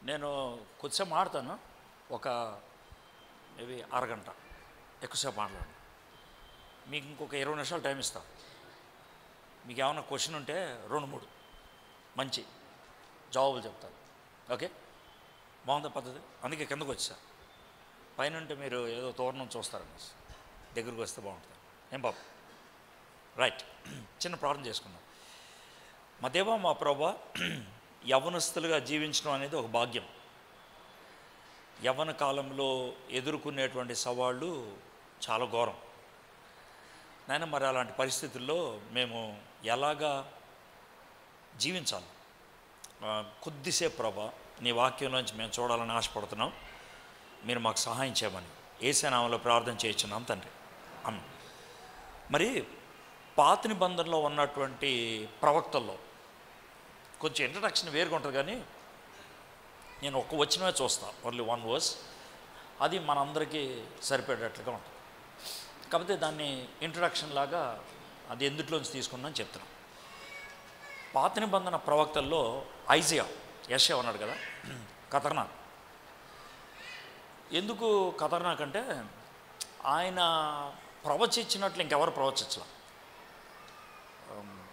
నేను కొద్దిసేపు మాట్లాడతాను, ఒక మేబీ అరగంట, ఎక్కువసేపు మాట్లాడను. మీకు ఇంకొక 20 నిమిషాలు టైం ఇస్తాను. మీకు ఏమైనా క్వశ్చన్ ఉంటే 2-3 మంచి జవాబులు చెప్తాను. ఓకే, బాగుందా పద్ధతి? అందుకే కిందకు వచ్చా. పైన ఉంటే మీరు ఏదో తోరణం చూస్తారని, దగ్గరికి వస్తే బాగుంటుంది. ఏం బాబు? రైట్, చిన్న ప్రార్థన చేసుకుందాం. మా దేవా, మా ప్రభువా, యవ్వనస్తులుగా జీవించడం అనేది ఒక భాగ్యం. యవ్వన కాలంలో ఎదుర్కొనేటువంటి సవాళ్ళు చాలా ఘోరం నాయన. మరి అలాంటి పరిస్థితుల్లో మేము ఎలాగా జీవించాలి? కొద్దిసేపు ప్రభా నీ వాక్యంలోంచి మేము చూడాలని ఆశపడుతున్నాం. మీరు మాకు సహాయం చేయమని యేసు నామములో ప్రార్థన చేయించున్నాం తండ్రి, ఆమేన్. మరి పాత నిబంధనలో ఉన్నటువంటి ప్రవక్తల్లో కొంచెం ఇంట్రడక్షన్ వేరుగా ఉంటుంది, కానీ నేను ఒక్క వచనమే చూస్తాను, ఓన్లీ 1 verse. అది మనందరికీ సరిపడేటట్లుగా ఉంటుంది. కాకపోతే దాన్ని ఇంట్రడక్షన్ లాగా అది ఎందుట్లోంచి తీసుకున్నాను చెప్తున్నాను. పాత నిబంధన ప్రవక్తల్లో యెషయా ఉన్నాడు కదా, ఖతర్నాక్. ఎందుకు ఖతర్నాక్ అంటే ఆయన ప్రవచించినట్లు ఇంకెవరు ప్రవచించలా.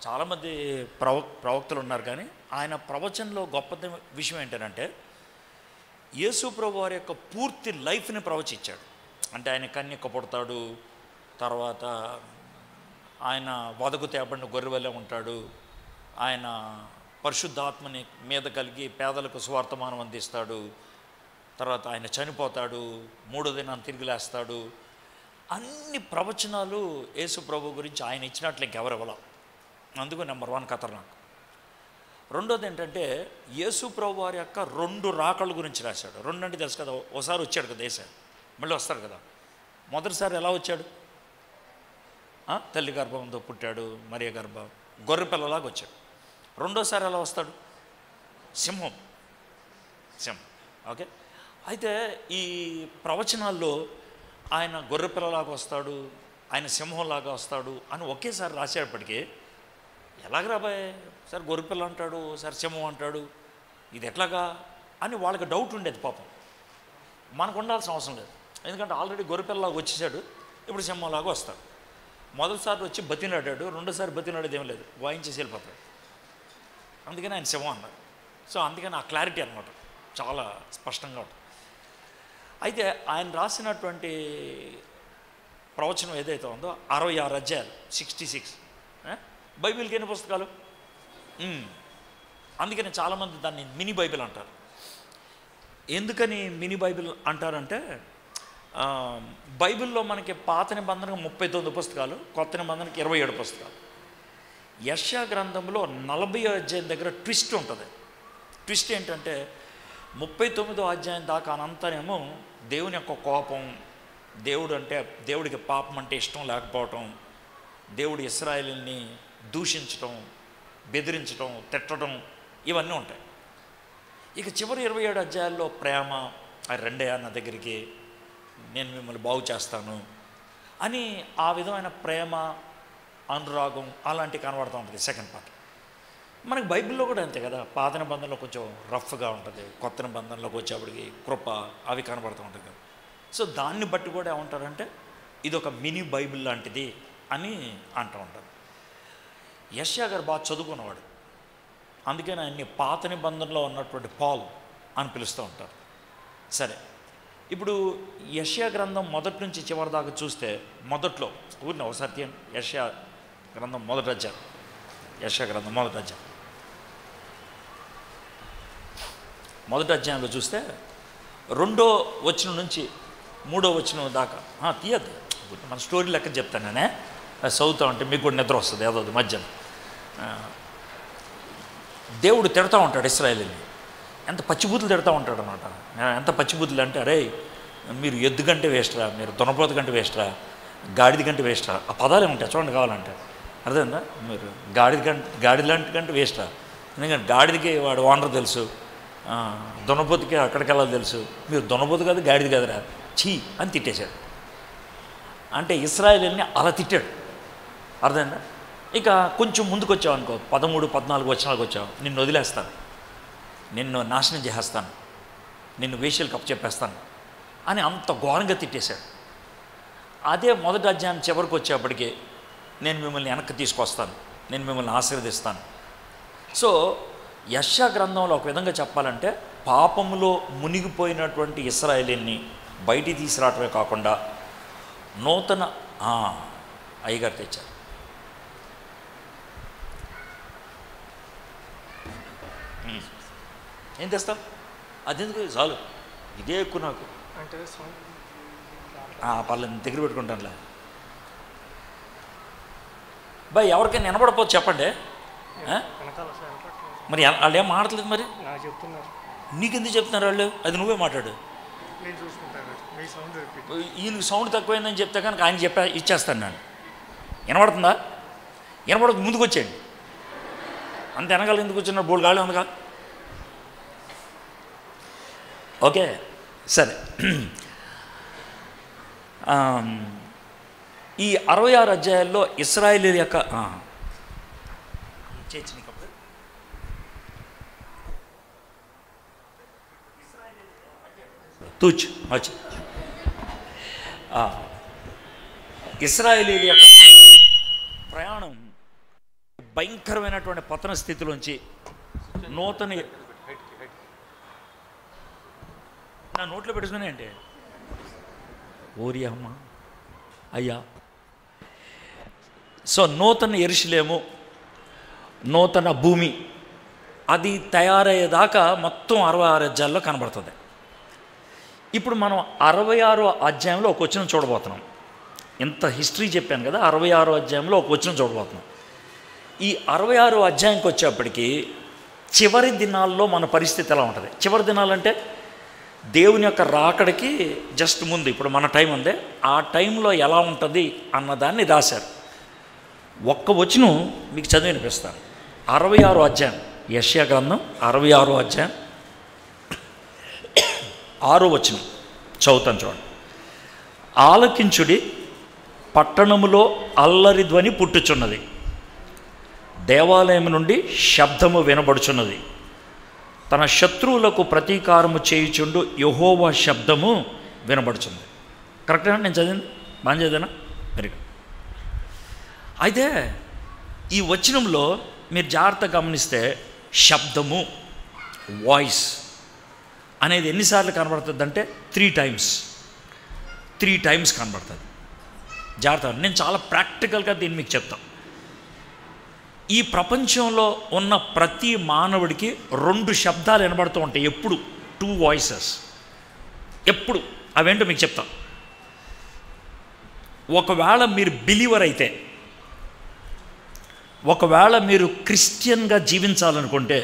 చాలామంది ప్రవక్తలు ఉన్నారు, కానీ ఆయన ప్రవచనలో గొప్ప విషయం ఏంటంటే యేసు ప్రభు వారి యొక్క పూర్తి లైఫ్ని ప్రవచించాడు. అంటే ఆయన కన్యక పుడతాడు, తర్వాత ఆయన వదకు తేబడిన గొర్రెవలే ఉంటాడు, ఆయన పరిశుద్ధాత్మని మీద కలిగి పేదలకు సువార్తమానం అందిస్తాడు, తర్వాత ఆయన చనిపోతాడు, 3వ దినాన్ని తిరిగి లేస్తాడు. అన్ని ప్రవచనాలు యేసు ప్రభు గురించి ఆయన ఇచ్చినట్లు ఇంకెవరు ఇవ్వాల. అందుకు నెంబర్ 1 ఖతర్నాక్. రెండోది ఏంటంటే యేసు ప్రభు వారి యొక్క 2 రాకళ్ళ గురించి రాశాడు. 2 అంటే తెలుసు కదా, ఒకసారి వచ్చాడు కదా యేసు, మళ్ళీ వస్తాడు కదా. మొదటిసారి ఎలా వచ్చాడు? తల్లి గర్భంతో పుట్టాడు, మరియ గర్భం, గొర్రె పిల్లలాగా వచ్చాడు. రెండోసారి ఎలా వస్తాడు? సింహం. ఓకే, అయితే ఈ ప్రవచనాల్లో ఆయన గొర్రె పిల్లలాగా వస్తాడు, ఆయన సింహంలాగా వస్తాడు అని ఒకేసారి రాసేటప్పటికీ ఎలాగ రాబాయ్, సార్ గొర్రెపిల్ల అంటాడు, సార్ సింహం అంటాడు, ఇది ఎట్లాగా అని వాళ్ళకి డౌట్ ఉండేది. పాపం మనకు ఉండాల్సిన అవసరం లేదు, ఎందుకంటే ఆల్రెడీ గొర్రెపిల్లలాగా వచ్చేసాడు, ఇప్పుడు సింహంలాగా వస్తాడు. మొదటిసారి వచ్చి బతినాడాడు, రెండోసారి బతినాడేది ఏం లేదు, వాయించేసి వెళ్ళిపోతాడు. అందుకని ఆయన సింహం అన్నారు. సో అందుకని ఆ క్లారిటీ అనమాట చాలా స్పష్టంగా ఉంటుంది. అయితే ఆయన రాసినటువంటి ప్రవచనం ఏదైతే ఉందో 66 అధ్యాయాలు, 66. బైబిల్కి ఎన్ని పుస్తకాలు? అందుకని చాలామంది దాన్ని మినీ బైబిల్ అంటారు. ఎందుకని మినీ బైబిల్ అంటారంటే బైబిల్లో మనకి పాత నిబంధనకు 39 పుస్తకాలు, కొత్త నిబంధనకి 27 పుస్తకాలు. యెషయా గ్రంథంలో 40వ అధ్యాయం దగ్గర ట్విస్ట్ ఉంటుంది. ట్విస్ట్ ఏంటంటే 39వ అధ్యాయం దాకా అనంతరేమో దేవుని యొక్క కోపం, దేవుడికి పాపం అంటే ఇష్టం లేకపోవటం, దేవుడు ఇశ్రాయేలుని దూషించటం, బెదిరించటం, తిట్టడం, ఇవన్నీ ఉంటాయి. ఇక చివరి 27 అధ్యాయాల్లో ప్రేమ, రెండయ్య నా దగ్గరికి, నేను మిమ్మల్ని బాగు చేస్తాను అని ఆ విధమైన ప్రేమ, అనురాగం అలాంటివి కనబడుతూ ఉంటుంది సెకండ్ పార్ట్. మనకి బైబిల్లో కూడా అంతే కదా, పాత నిబంధనలో కొంచెం రఫ్గా ఉంటుంది, కొత్త నిబంధనలోకి వచ్చేప్పటికి కృప అవి కనబడుతూ ఉంటుంది కదా. సో దాన్ని బట్టి కూడా ఏమంటారంటే ఇది ఒక మినీ బైబిల్ లాంటిది అని అంటూ ఉంటారు. యెషయా గారు బాగా చదువుకున్నవాడు, అందుకని ఆయన్ని పాత నిబంధనలో ఉన్నటువంటి పాల్ అని పిలుస్తూ ఉంటారు. సరే, ఇప్పుడు యెషయా గ్రంథం మొదటి నుంచి చివరి దాకా చూస్తే మొదట్లో ఊరిని ఒకసారి తీయండి. యెషయా గ్రంథం మొదటి అధ్యాయం, యెషయా గ్రంథం మొదటి అధ్యాయం, మొదటి అధ్యాయంలో చూస్తే 2వ వచనం నుంచి 3వ వచనం దాకా తీయద్దు, మన స్టోరీ లెక్క చెప్తాను నేనే, చదువుతా ఉంటే మీకు కూడా నిద్ర వస్తుంది ఏదో మధ్యన. దేవుడు తిడతా ఉంటాడు ఇశ్రాయేలుని, ఎంత పచ్చిబూతులు తిడతా ఉంటాడు అన్నమాట. ఎంత పచ్చిబూతులు అంటే, అరే మీరు ఎద్దు కంటే వేస్ట్రా, మీరు దునపోతు కంటే వేస్ట్రా, గాడిద కంటే వేస్ట్రా, ఆ పదాలే ఉంటాయి చూడండి కావాలంటే, అర్థమైందా? మీరు గాడిద లాంటి కంటే వేస్ట్రా, ఎందుకంటే గాడిదకి వాడు ఓనర్ తెలుసు, దునపోతుకి అక్కడికి వెళ్ళాలి తెలుసు, మీరు దునపోతు కాదు గాడిద కాదురా ఛీ అని తిట్టేశాడు. అంటే ఇశ్రాయేలుని అలా తిట్టాడు, అర్థమైందా? ఇక కొంచెం ముందుకు వచ్చావు అనుకో, 13, 14 వచనాలకు వచ్చావు, నిన్ను వదిలేస్తాను, నిన్ను నాశనం చేసేస్తాను, నిన్ను వేశ్యలకు అప్పచెప్పేస్తాను అని అంత ఘోరంగా తిట్టేశాడు. అదే మొదటి అధ్యాయం చివరికి వచ్చేప్పటికి నేను మిమ్మల్ని వెనక్కి తీసుకొస్తాను, నేను మిమ్మల్ని ఆశీర్వదిస్తాను. సో యెషయా గ్రంథంలో ఒక విధంగా చెప్పాలంటే పాపములో మునిగిపోయినటువంటి ఇశ్రాయేలీని బయటికి తీసుకురావటమే కాకుండా నూతన అయ్యగారు తెచ్చారు. ఏం తెస్తావు? అదెందుకు చాలు, ఇదే ఎక్కువ నాకు అంటే పర్లేదు దగ్గర పెట్టుకుంటానులే. బాయ్ ఎవరికైనా వినపడపోతే చెప్పండి. మరి వాళ్ళు ఏం మాట్లాడలేదు, మరి చెప్తున్నారు. నీకెందుకు చెప్తున్నారు వాళ్ళు? అది నువ్వే మాట్లాడు. ఈయనకు సౌండ్ తక్కువైందని చెప్తే కనుక ఆయన ఇచ్చేస్తాను నేను. వినపడుతుందా? వినపడక ముందుకు వచ్చేయండి. అంత వెనకాల ఎందుకు వచ్చిన బోల్ గాలి ఉందిగా. ఓకే సరే. ఈ 66 అధ్యాయాల్లో ఇశ్రాయేలీయుల యొక్క ఇశ్రాయేలీయుల యొక్క ప్రయాణం భయంకరమైనటువంటి పతన స్థితిలోంచి నూతన నా నోట్లో పెట్టుకునే అంటే ఓరి అమ్మ అయ్యా. సో నూతన యెరూషలేము, నూతన భూమి అది తయారయ్యేదాకా మొత్తం 66 అధ్యాయాల్లో కనబడుతుంది. ఇప్పుడు మనం 66వ అధ్యాయంలో ఒక వచనం చూడబోతున్నాం. ఇంత హిస్టరీ చెప్పాను కదా, 66వ అధ్యాయంలో ఒక వచనం చూడబోతున్నాం. ఈ 66వ అధ్యాయంకి వచ్చేప్పటికి చివరి దినాల్లో మన పరిస్థితి ఎలా ఉంటుంది? చివరి దినాలంటే దేవుని యొక్క రాకడికి జస్ట్ ముందు, ఇప్పుడు మన టైం ఉంది, ఆ టైంలో ఎలా ఉంటుంది అన్నదాన్ని రాశారు. ఒక్క వచనం మీకు చదివి వినిపిస్తాను. 66వ అధ్యాయం యెషయా గ్రంథం 66వ అధ్యాయం 6వ వచనం చదువుతాను చూడండి. ఆలకించుడి, పట్టణములో అల్లరి ధ్వని పుట్టుచున్నది, దేవాలయం నుండి శబ్దము వినబడుచున్నది, తన శత్రువులకు ప్రతీకారము చేయుచుండు యెహోవా శబ్దము వినబడుచుంది. కరెక్టేనా? నేను చదివింది బాగా చదివినా? Very good. అయితే ఈ వచనంలో మీరు జాగ్రత్తగా గమనిస్తే శబ్దము, వాయిస్ అనేది ఎన్నిసార్లు కనబడుతుంది అంటే 3 టైమ్స్ కనబడుతుంది. జాగ్రత్త, నేను చాలా ప్రాక్టికల్గా దీన్ని మీకు చెప్తాను. ఈ ప్రపంచంలో ఉన్న ప్రతి మానవుడికి 2 శబ్దాలు వినబడుతూ ఉంటాయి ఎప్పుడు, 2 వాయిసెస్ ఎప్పుడు. అవేంటో మీకు చెప్తాను. ఒకవేళ మీరు బిలీవర్ అయితే, ఒకవేళ మీరు క్రిస్టియన్గా జీవించాలనుకుంటే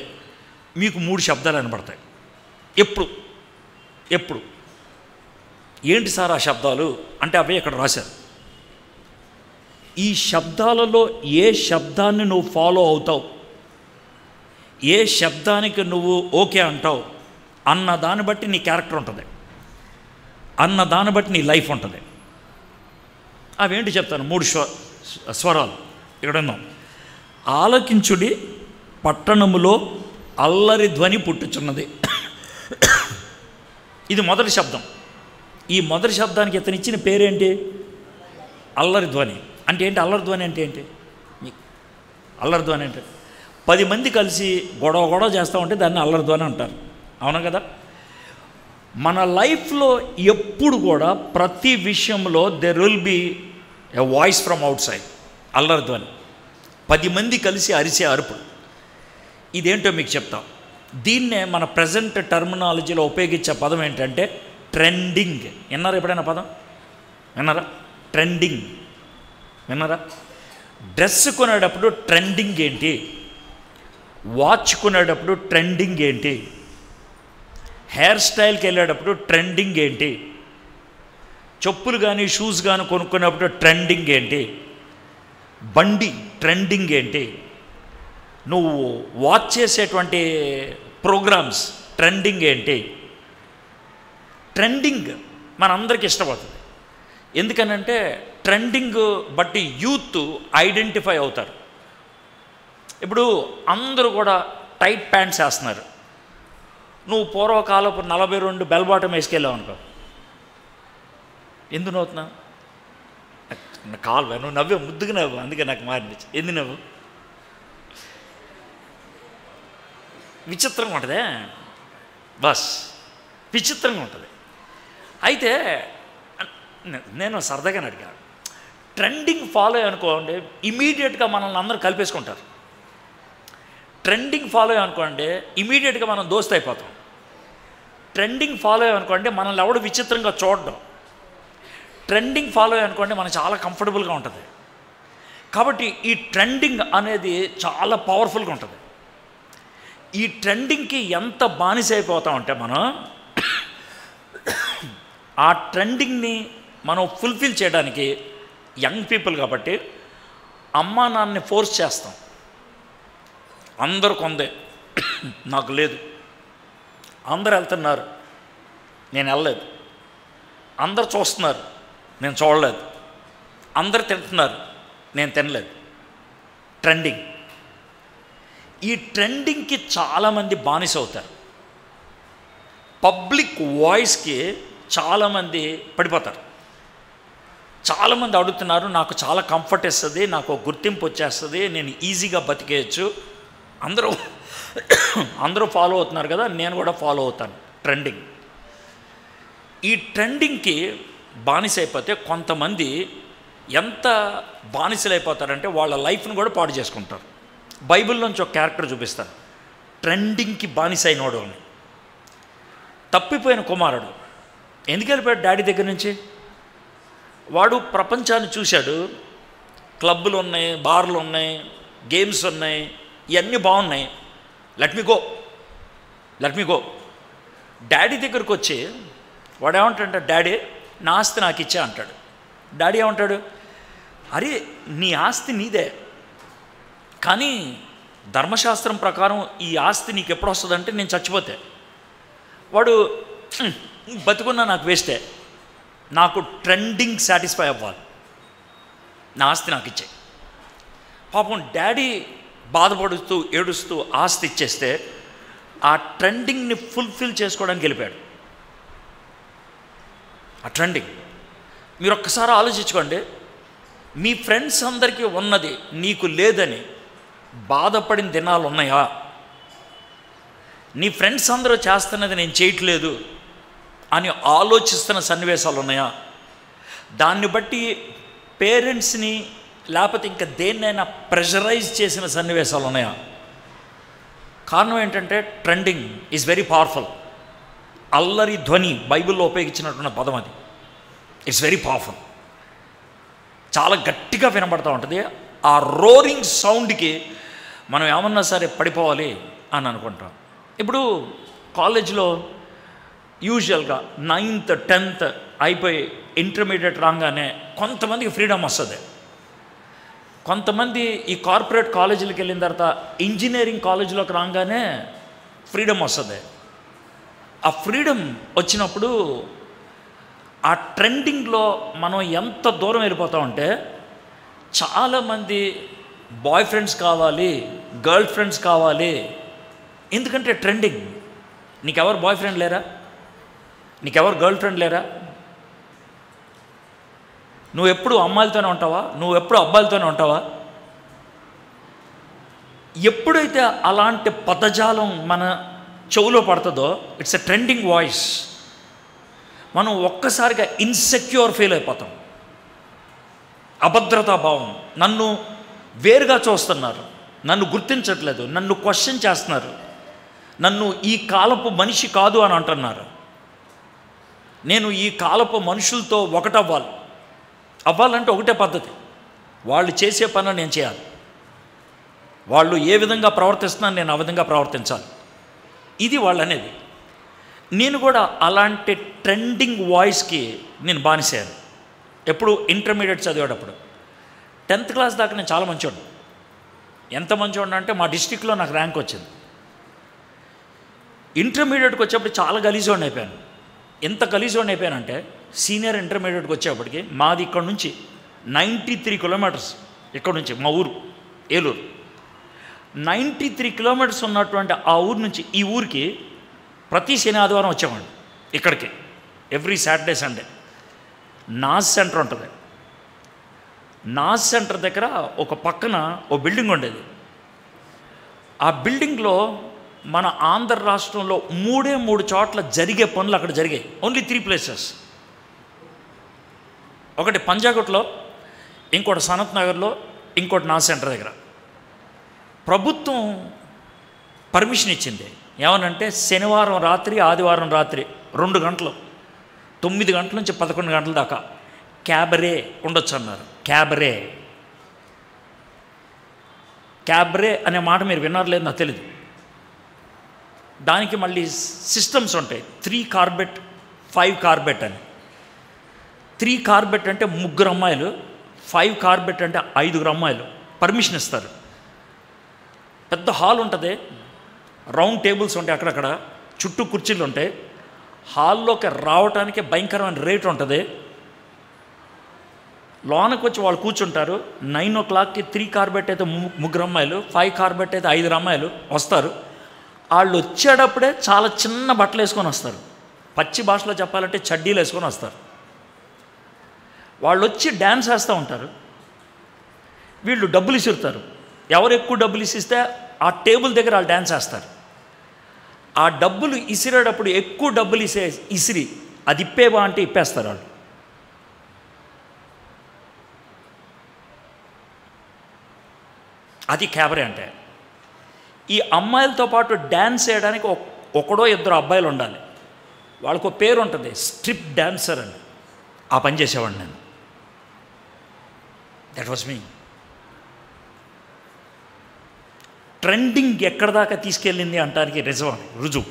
మీకు 3 శబ్దాలు వినబడతాయి ఎప్పుడు. ఏంటి సార్ ఆ శబ్దాలు అంటే అవే ఇక్కడ రాశారు. ఈ శబ్దాలలో ఏ శబ్దాన్ని నువ్వు ఫాలో అవుతావు, ఏ శబ్దానికి నువ్వు ఓకే అంటావు అన్న దాన్ని బట్టి నీ క్యారెక్టర్ ఉంటుంది, అన్న దాన్ని బట్టి నీ లైఫ్ ఉంటుంది. అవేంటి చెప్తాను. 3 స్వరాలు ఇక్కడ ఉన్నాం. ఆలకించుడి, పట్టణములో అల్లరి ధ్వని పుట్టుచున్నది. ఇది మొదటి శబ్దం. ఈ మొదటి శబ్దానికి ఇతనిచ్చిన పేరేంటి? అల్లరి ధ్వని. అంటే ఏంటి అల్లరి ధ్వని అంటే ఏంటి? అల్లరి ధ్వని అంటే 10 మంది కలిసి గొడవ చేస్తూ ఉంటే దాన్ని అల్లరి ధ్వని అంటారు. అవునా కదా? మన లైఫ్లో ఎప్పుడు కూడా ప్రతి విషయంలో there will be a voice from out side, అల్లరి ధ్వని. 10 మంది కలిసి అరిసే అరుపు. ఇదేంటో మీకు చెప్తాం. దీన్నే మన ప్రజెంట్ టర్మినాలజీలో ఉపయోగించే పదం ఏంటంటే ట్రెండింగ్. విన్నారా ఎప్పుడైనా పదం? విన్నారా? ట్రెండింగ్ విన్నారా? డ్రెస్ కొనేటప్పుడు ట్రెండింగ్ ఏంటి, వాచ్ కొనేటప్పుడు ట్రెండింగ్ ఏంటి, హెయిర్ స్టైల్కి వెళ్ళేటప్పుడు ట్రెండింగ్ ఏంటి, చెప్పులు కానీ షూస్ కానీ కొనుక్కునేటప్పుడు ట్రెండింగ్ ఏంటి, బండి ట్రెండింగ్ ఏంటి, నువ్వు వాచ్ చేసేటువంటి ప్రోగ్రామ్స్ ట్రెండింగ్ ఏంటి. ట్రెండింగ్ మనందరికీ ఇష్టపడుతుంది. ఎందుకనంటే ట్రెండింగ్ బట్టి యూత్ ఐడెంటిఫై అవుతారు. ఇప్పుడు అందరూ కూడా టైట్ ప్యాంట్స్ వేస్తున్నారు, నువ్వు పూర్వకాలపు 42 బెల్ బాటం వేసుకెళ్ళావు అనుకో, ఎందుకు నవ్వుతున్నావు? కాలు నువ్వు నవ్వే ముద్దుగా నవ్వు, అందుకే నాకు మారింది. ఎందుకు నవ్వు? విచిత్రంగా ఉంటుందే, బస్ విచిత్రంగా ఉంటుంది. అయితే నేను సరదాగా అడిగాను, ట్రెండింగ్ ఫాలో అనుకోండి ఇమీడియట్గా మనల్ని అందరూ కలిపేసుకుంటారు. ట్రెండింగ్ ఫాలో అనుకోండి ఇమీడియట్గా మనం దోస్త్ అయిపోతాం. ట్రెండింగ్ ఫాలో అనుకోండి మనల్ని ఎవడు విచిత్రంగా చూడడం. ట్రెండింగ్ ఫాలో అనుకోండి మనకు చాలా కంఫర్టబుల్గా ఉంటుంది. కాబట్టి ఈ ట్రెండింగ్ అనేది చాలా పవర్ఫుల్గా ఉంటుంది. ఈ ట్రెండింగ్కి ఎంత బానిస అయిపోతామంటే మనం ఆ ట్రెండింగ్ని మనం ఫుల్ఫిల్ చేయడానికి యంగ్ పీపుల్ కాబట్టి అమ్మా నాన్నని ఫోర్స్ చేస్తాం. అందరూ కొందే, నాకు లేదు. అందరు వెళ్తున్నారు, నేను వెళ్ళలేదు. అందరు చూస్తున్నారు, నేను చూడలేదు. అందరు తింటున్నారు, నేను తినలేదు. ట్రెండింగ్. ఈ ట్రెండింగ్కి చాలామంది బానిస అవుతారు. పబ్లిక్ వాయిస్కి చాలామంది పడిపోతారు. చాలామంది అడుగుతున్నారు, నాకు చాలా కంఫర్ట్ ఇస్తుంది, నాకు గుర్తింపు వచ్చేస్తుంది, నేను ఈజీగా బతికేయచ్చు. అందరూ ఫాలో అవుతున్నారు కదా, నేను కూడా ఫాలో అవుతాను. ట్రెండింగ్. ఈ ట్రెండింగ్కి బానిస అయిపోతే కొంతమంది ఎంత బానిసలు అయిపోతారంటే వాళ్ళ లైఫ్ను కూడా పాడు చేసుకుంటారు. బైబిల్లోంచి ఒక క్యారెక్టర్ చూపిస్తాను, ట్రెండింగ్కి బానిస అయినోడు అని. తప్పిపోయిన కుమారుడు ఎందుకు వెళ్ళిపోయాడు డాడీ దగ్గర నుంచి? వాడు ప్రపంచాన్ని చూశాడు. క్లబ్బులు ఉన్నాయి, బార్లు ఉన్నాయి, గేమ్స్ ఉన్నాయి, ఇవన్నీ బాగున్నాయి. Let me go. డాడీ దగ్గరకు వచ్చి వాడు ఏమంటాడంటే, డాడీ నా ఆస్తి నాకు ఇచ్చే అంటాడు. డాడీ ఏమంటాడు, అరే నీ ఆస్తి నీదే, కానీ ధర్మశాస్త్రం ప్రకారం ఈ ఆస్తి నీకు ఎప్పుడు వస్తుందంటే నేను చచ్చిపోతే. వాడు బతుకున్నా నాకు వేస్టే, నాకు ట్రెండింగ్ సాటిస్ఫై అవ్వాలి, నా ఆస్తి నాకు ఇచ్చే. పాపం డాడీ బాధపడుతూ ఏడుస్తూ ఆస్తి ఇచ్చేస్తే ఆ ట్రెండింగ్ని ఫుల్ఫిల్ చేసుకోవడానికి వెళ్ళిపోయాడు. ఆ ట్రెండింగ్ మీరు ఒక్కసారి ఆలోచించుకోండి. మీ ఫ్రెండ్స్ అందరికీ ఉన్నది నీకు లేదని బాధపడిన దినాలు ఉన్నాయా? నీ ఫ్రెండ్స్ అందరూ చేస్తున్నది నేను చేయట్లేదు అని ఆలోచిస్తున్న సన్నివేశాలు ఉన్నాయా? దాన్ని బట్టి పేరెంట్స్ని లేకపోతే ఇంకా దేన్నైనా ప్రెషరైజ్ చేసిన సన్నివేశాలు ఉన్నాయా? కారణం ఏంటంటే ట్రెండింగ్ ఈజ్ వెరీ పవర్ఫుల్. అల్లరి ధ్వని బైబిల్లో ఉపయోగించినటువంటి పదం అది. It's very powerful. చాలా గట్టిగా వినబడుతూ ఉంటుంది. ఆ రోరింగ్ సౌండ్కి మనం ఏమన్నా సరే పడిపోవాలి అని అనుకుంటాం. ఇప్పుడు కాలేజ్లో యూజువల్గా 9th 10th అయిపోయి ఇంటర్మీడియట్ రాగానే కొంతమందికి ఫ్రీడమ్ వస్తుంది. కొంతమంది ఈ కార్పొరేట్ కాలేజీలకు వెళ్ళిన తర్వాత ఇంజనీరింగ్ కాలేజీలోకి రాగానే ఫ్రీడమ్ వస్తుంది. ఆ ఫ్రీడమ్ వచ్చినప్పుడు ఆ ట్రెండింగ్లో మనం ఎంత దూరం వెళ్ళిపోతామంటే చాలామంది బాయ్ ఫ్రెండ్స్ కావాలి, గర్ల్ ఫ్రెండ్స్ కావాలి. ఎందుకంటే ట్రెండింగ్. నీకెవరు బాయ్ ఫ్రెండ్ లేరా? నీకెవరు గర్ల్ ఫ్రెండ్ లేరా? నువ్వు ఎప్పుడు అమ్మాయిలతోనే ఉంటావా? నువ్వు ఎప్పుడు అబ్బాయిలతోనే ఉంటావా? ఎప్పుడైతే అలాంటి పదజాలం మన చెవులో పడుతుందో ఇట్స్ ఎ ట్రెండింగ్ వాయిస్. మనం ఒక్కసారిగా ఇన్సెక్యూర్ ఫీల్ అయిపోతాం. అభద్రతా భావం, నన్ను వేరుగా చూస్తున్నారు, నన్ను గుర్తించట్లేదు, నన్ను క్వశ్చన్ చేస్తున్నారు, నన్ను ఈ కాలపు మనిషి కాదు అని అంటున్నారు. నేను ఈ కాలపు మనుషులతో అవ్వాలంటే ఒకటే పద్ధతి, వాళ్ళు చేసే పనులు నేను చేయాలి. వాళ్ళు ఏ విధంగా ప్రవర్తిస్తున్నాను నేను ఆ విధంగా ప్రవర్తించాలి. ఇది వాళ్ళు అనేది. నేను కూడా అలాంటి ట్రెండింగ్ వాయిస్కి నేను బానిసాను. ఎప్పుడు ఇంటర్మీడియట్ చదివేటప్పుడు 10th క్లాస్ దాకా నేను చాలా మంచివాడిని. ఎంత మంచివాడిని అంటే మా డిస్టిక్లో నాకు ర్యాంక్ వచ్చింది. ఇంటర్మీడియట్కి వచ్చేప్పుడు చాలా గలీజోడిని అయిపోయాను. ఎంత గలీజోడిని అయిపోయానంటే సీనియర్ ఇంటర్మీడియట్కి వచ్చేప్పటికి మాది ఇక్కడ నుంచి 93 కిలోమీటర్స్, ఇక్కడ నుంచి మా ఊరు ఏలూరు. 93 కిలోమీటర్స్ ఉన్నటువంటి ఆ ఊరు నుంచి ఈ ఊరికి ప్రతి శని ఆదివారం వచ్చేవాడిని ఇక్కడికి, every Saturday Sunday. Naaz centre ఉంటుంది. నాజ్ సెంటర్ దగ్గర ఒక పక్కన ఓ బిల్డింగ్ ఉండేది. ఆ బిల్డింగ్లో మన ఆంధ్ర రాష్ట్రంలో 3 చోట్ల జరిగే పనులు అక్కడ జరిగాయి. Only 3 places. ఒకటి పంజాగుట్లో, ఇంకోటి సనత్ నగర్లో, ఇంకోటి నాజ్ సెంటర్ దగ్గర. ప్రభుత్వం పర్మిషన్ ఇచ్చింది. ఏమనంటే శనివారం రాత్రి ఆదివారం రాత్రి 2 గంటలు, 9 గంటల నుంచి 11 గంటల దాకా క్యాబరే ఉండొచ్చు అన్నారు. క్యాబరే అనే మాట మీరు విన్నారు లేదు నాకు తెలీదు. దానికి మళ్ళీ సిస్టమ్స్ ఉంటాయి. 3 కార్బెట్ 5 కార్బెట్ అని. 3 కార్బెట్ అంటే 3 అమ్మాయిలు, 5 కార్బెట్ అంటే 5 అమ్మాయిలు పర్మిషన్ ఇస్తారు. పెద్ద హాల్ ఉంటుంది, రౌండ్ టేబుల్స్ ఉంటాయి, అక్కడక్కడ చుట్టూ కుర్చీలు ఉంటాయి. హాల్లోకి రావటానికి భయంకరమైన రేట్ ఉంటుంది. లోనకి వచ్చి వాళ్ళు కూర్చుంటారు. 9 o'clockకి 3 కార్బెట్ అయితే 3 అమ్మాయిలు, 5 కార్బెట్ అయితే 5 అమ్మాయిలు వస్తారు. వాళ్ళు వచ్చేటప్పుడే చాలా చిన్న బట్టలు వేసుకొని వస్తారు. పచ్చి భాషలో చెప్పాలంటే చడ్డీలు వేసుకొని వస్తారు. వాళ్ళు వచ్చి డ్యాన్స్ వేస్తూ ఉంటారు. వీళ్ళు డబ్బులు ఇసురుతారు. ఎవరు ఎక్కువ డబ్బులు ఇస్తే ఆ టేబుల్ దగ్గర వాళ్ళు డ్యాన్స్ వేస్తారు. ఆ డబ్బులు ఇసిరేటప్పుడు ఎక్కువ డబ్బులు ఇసిరి అది ఇప్పేవా అంటే ఇప్పేస్తారు వాళ్ళు. అది క్యాబరే అంటే. ఈ అమ్మాయిలతో పాటు డ్యాన్స్ చేయడానికి ఒకడో 2 అబ్బాయిలు ఉండాలి. వాళ్ళకు పేరు ఉంటుంది, స్ట్రిప్ డ్యాన్సర్ అని. ఆ పని చేసేవాడిని నేను. That was me. ట్రెండింగ్ ఎక్కడ దాకా తీసుకెళ్ళింది అంటానికి రుజువు.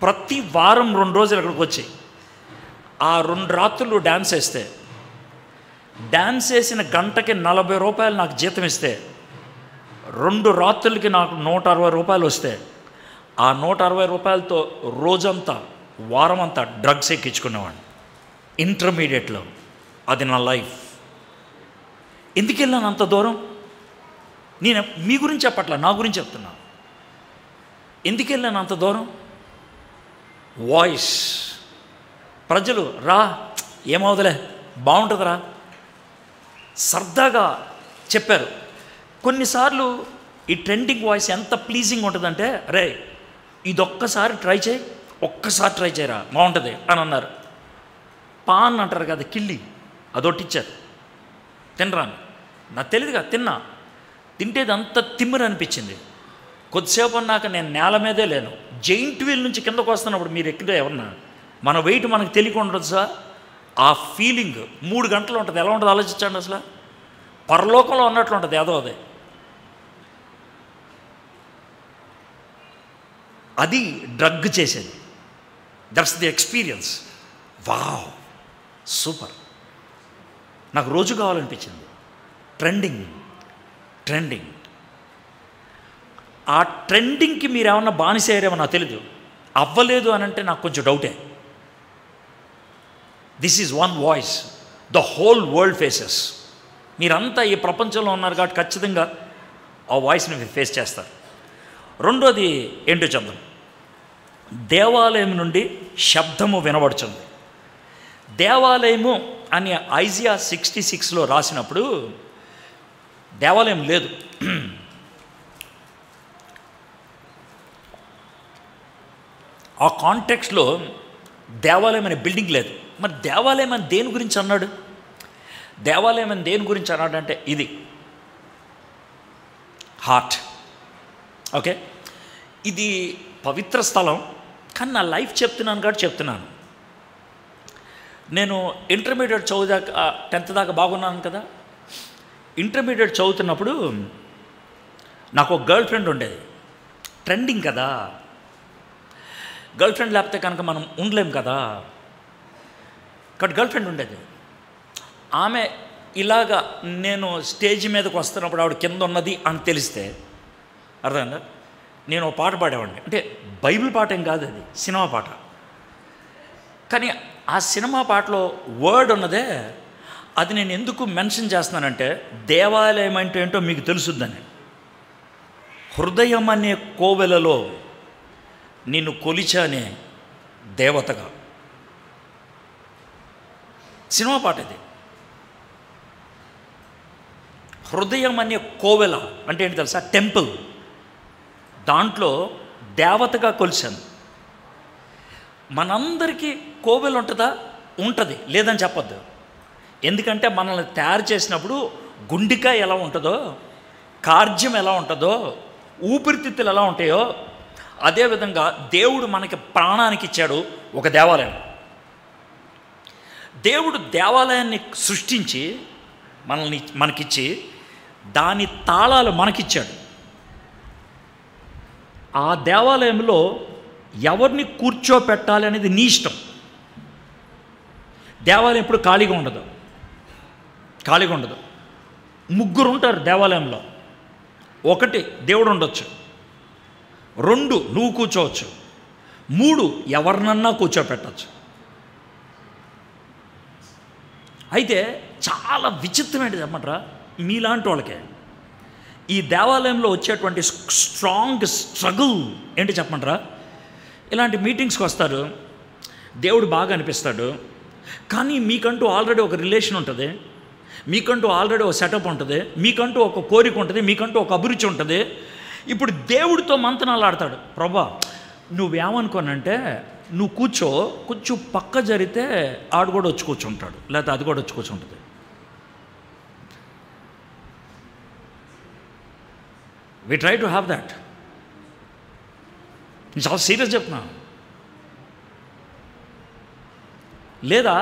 ప్రతి వారం 2 రోజులు అక్కడికి వచ్చి ఆ 2 రాత్రులు డ్యాన్స్ వేస్తే, డ్యాన్స్ వేసిన గంటకి 40 రూపాయలు నాకు జీతం ఇస్తే, 2 రాత్రులకి నాకు 160 రూపాయలు వస్తే, ఆ 160 రూపాయలతో రోజంతా వారం అంతా డ్రగ్స్ ఎక్కించుకునేవాడిని ఇంటర్మీడియట్లో. అది నా లైఫ్. ఎందుకు వెళ్ళాను అంత దూరం? నేను మీ గురించి చెప్పట్లా, నా గురించి చెప్తున్నా. ఎందుకు వెళ్ళాను అంత దూరం? వాయిస్. ప్రజలు రా, ఏమవుదలే, బాగుంటుందిరా, సరదాగా చెప్పారు. కొన్నిసార్లు ఈ ట్రెండింగ్ వాయిస్ ఎంత ప్లీజింగ్ ఉంటుందంటే, రే ఇదొక్కసారి ట్రై చేయి, ఒక్కసారి ట్రై చేయరా బాగుంటుంది అని అన్నారు. పాన్ అంటారు కదా, కిళ్ళి, అదొట్టిచ్చారు. తినరాను. నాకు తెలియదుగా, తింటేది అంత తిమ్మిరి అనిపించింది. కొద్దిసేపు అన్నాక నేను నేల మీదే లేను. జైంట్ వీల్ నుంచి కిందకు వస్తున్నప్పుడు మీరు ఎక్కితే ఎవరన్నా మన వెయిట్ మనకు తెలియకుండా సార్, ఆ ఫీలింగ్ 3 గంటలు ఉంటుంది. ఎలా ఉంటుంది ఆలోచించండి. అసలు పరలోకంలో ఉన్నట్లు ఉంటుంది. ఏదో అది డ్రగ్ చేసేది. That's the experience. Wow, super. నాకు రోజు కావాలనిపించింది. ట్రెండింగ్. ఆ ట్రెండింగ్కి మీరు ఏమన్నా బానిసయ్యారేమో నాకు తెలీదు. అవ్వలేదు అని అంటే నాకు కొంచెం డౌటే. This is one voice the whole world faces. మీరంతా ఈ ప్రపంచంలో ఉన్నారు కాబట్టి ఖచ్చితంగా ఆ వాయిస్ని మీరు ఫేస్ చేస్తారు. రెండోది ఏంటో చెప్దాం. దేవాలయం నుండి శబ్దము వినబడుతుంది. దేవాలయము అని ఐజియా 66లో రాసినప్పుడు దేవాలయం లేదు. ఆ కాంటెక్స్ట్లో దేవాలయం అనే బిల్డింగ్ లేదు. మరి దేవాలయం అని దేని గురించి అన్నాడు? దేవాలయం అని దేని గురించి అన్నాడంటే ఇది హార్ట్. ఓకే, ఇది పవిత్ర స్థలం. కానీ నా లైఫ్ చెప్తున్నాను కాబట్టి చెప్తున్నాను. నేను ఇంటర్మీడియట్ చదివాక 10th దాకా బాగున్నాను కదా. ఇంటర్మీడియట్ చదువుతున్నప్పుడు నాకు ఒక గర్ల్ ఫ్రెండ్ ఉండేది. ట్రెండింగ్ కదా, గర్ల్ ఫ్రెండ్ లేకపోతే కనుక మనం ఉండలేం కదా. కాబట్టి గర్ల్ ఫ్రెండ్ ఉండేది. ఆమె ఇలాగా నేను స్టేజ్ మీదకి వస్తున్నప్పుడు ఆవిడ కింద ఉన్నది అని తెలిస్తే అర్థమైందా, నేను ఒక పాట పాడేవాడిని. అంటే బైబిల్ పాట ఏం కాదు, అది సినిమా పాట. కానీ ఆ సినిమా పాటలో వర్డ్ ఉన్నదే, అది నేను ఎందుకు మెన్షన్ చేస్తున్నానంటే దేవాలయం అంటే ఏంటో మీకు తెలుసుద్దని. హృదయం అనే కోవెలలో నిన్ను కొలిచానే దేవతగా. సినిమా పాట ఇది. హృదయం అనే కోవెల అంటే ఏంటి తెలుసా? టెంపుల్. దాంట్లో దేవతగా కొలిచాను. మనందరికీ కోవెల ఉంటుందా? ఉంటుంది, లేదని చెప్పొద్దు. ఎందుకంటే మనల్ని తయారు చేసినప్పుడు గుండెకాయ ఎలా ఉంటుందో, కార్జ్యం ఎలా ఉంటుందో, ఊపిరితిత్తులు ఎలా ఉంటాయో, అదేవిధంగా దేవుడు మనకి ప్రాణానికి ఇచ్చాడు ఒక దేవాలయం. దేవుడు దేవాలయాన్ని సృష్టించి మనకిచ్చి దాని తాళాలు మనకిచ్చాడు. ఆ దేవాలయంలో ఎవరిని కూర్చోపెట్టాలి అనేది నీ ఇష్టం. దేవాలయం ఎప్పుడు ఖాళీగా ఉండదు. ముగ్గురు ఉంటారు దేవాలయంలో. 1 దేవుడు ఉండొచ్చు, 2 నువ్వు కూర్చోవచ్చు, 3 ఎవరినన్నా కూర్చోపెట్టచ్చు. అయితే చాలా విచిత్రమైనది చెప్పమంటారా, మీలాంటి వాళ్ళకే ఈ దేవాలయంలో వచ్చేటువంటి స్ట్రాంగ్ స్ట్రగుల్ ఏంటి చెప్పమంటారా? ఇలాంటి మీటింగ్స్కి వస్తారు, దేవుడు బాగా అనిపిస్తాడు, కానీ మీకంటూ ఆల్రెడీ ఒక రిలేషన్ ఉంటుంది, మీకంటూ ఆల్రెడీ ఒక సెటప్ ఉంటుంది, మీకంటూ ఒక కోరిక ఉంటుంది, మీకంటూ ఒక అభిరుచి ఉంటుంది. ఇప్పుడు దేవుడితో మంతనాలు ఆడతాడు. ప్రభా నువ్వేమనుకోనంటే నువ్వు కూర్చో, కొంచెం పక్క జరిగితే ఆడు కూడా వచ్చి కూర్చుంటాడు, లేకపోతే అది కూడా వచ్చి కూర్చుంటుంది. We try to have that. నేను చాలా సీరియస్ చెప్తున్నా. లేదా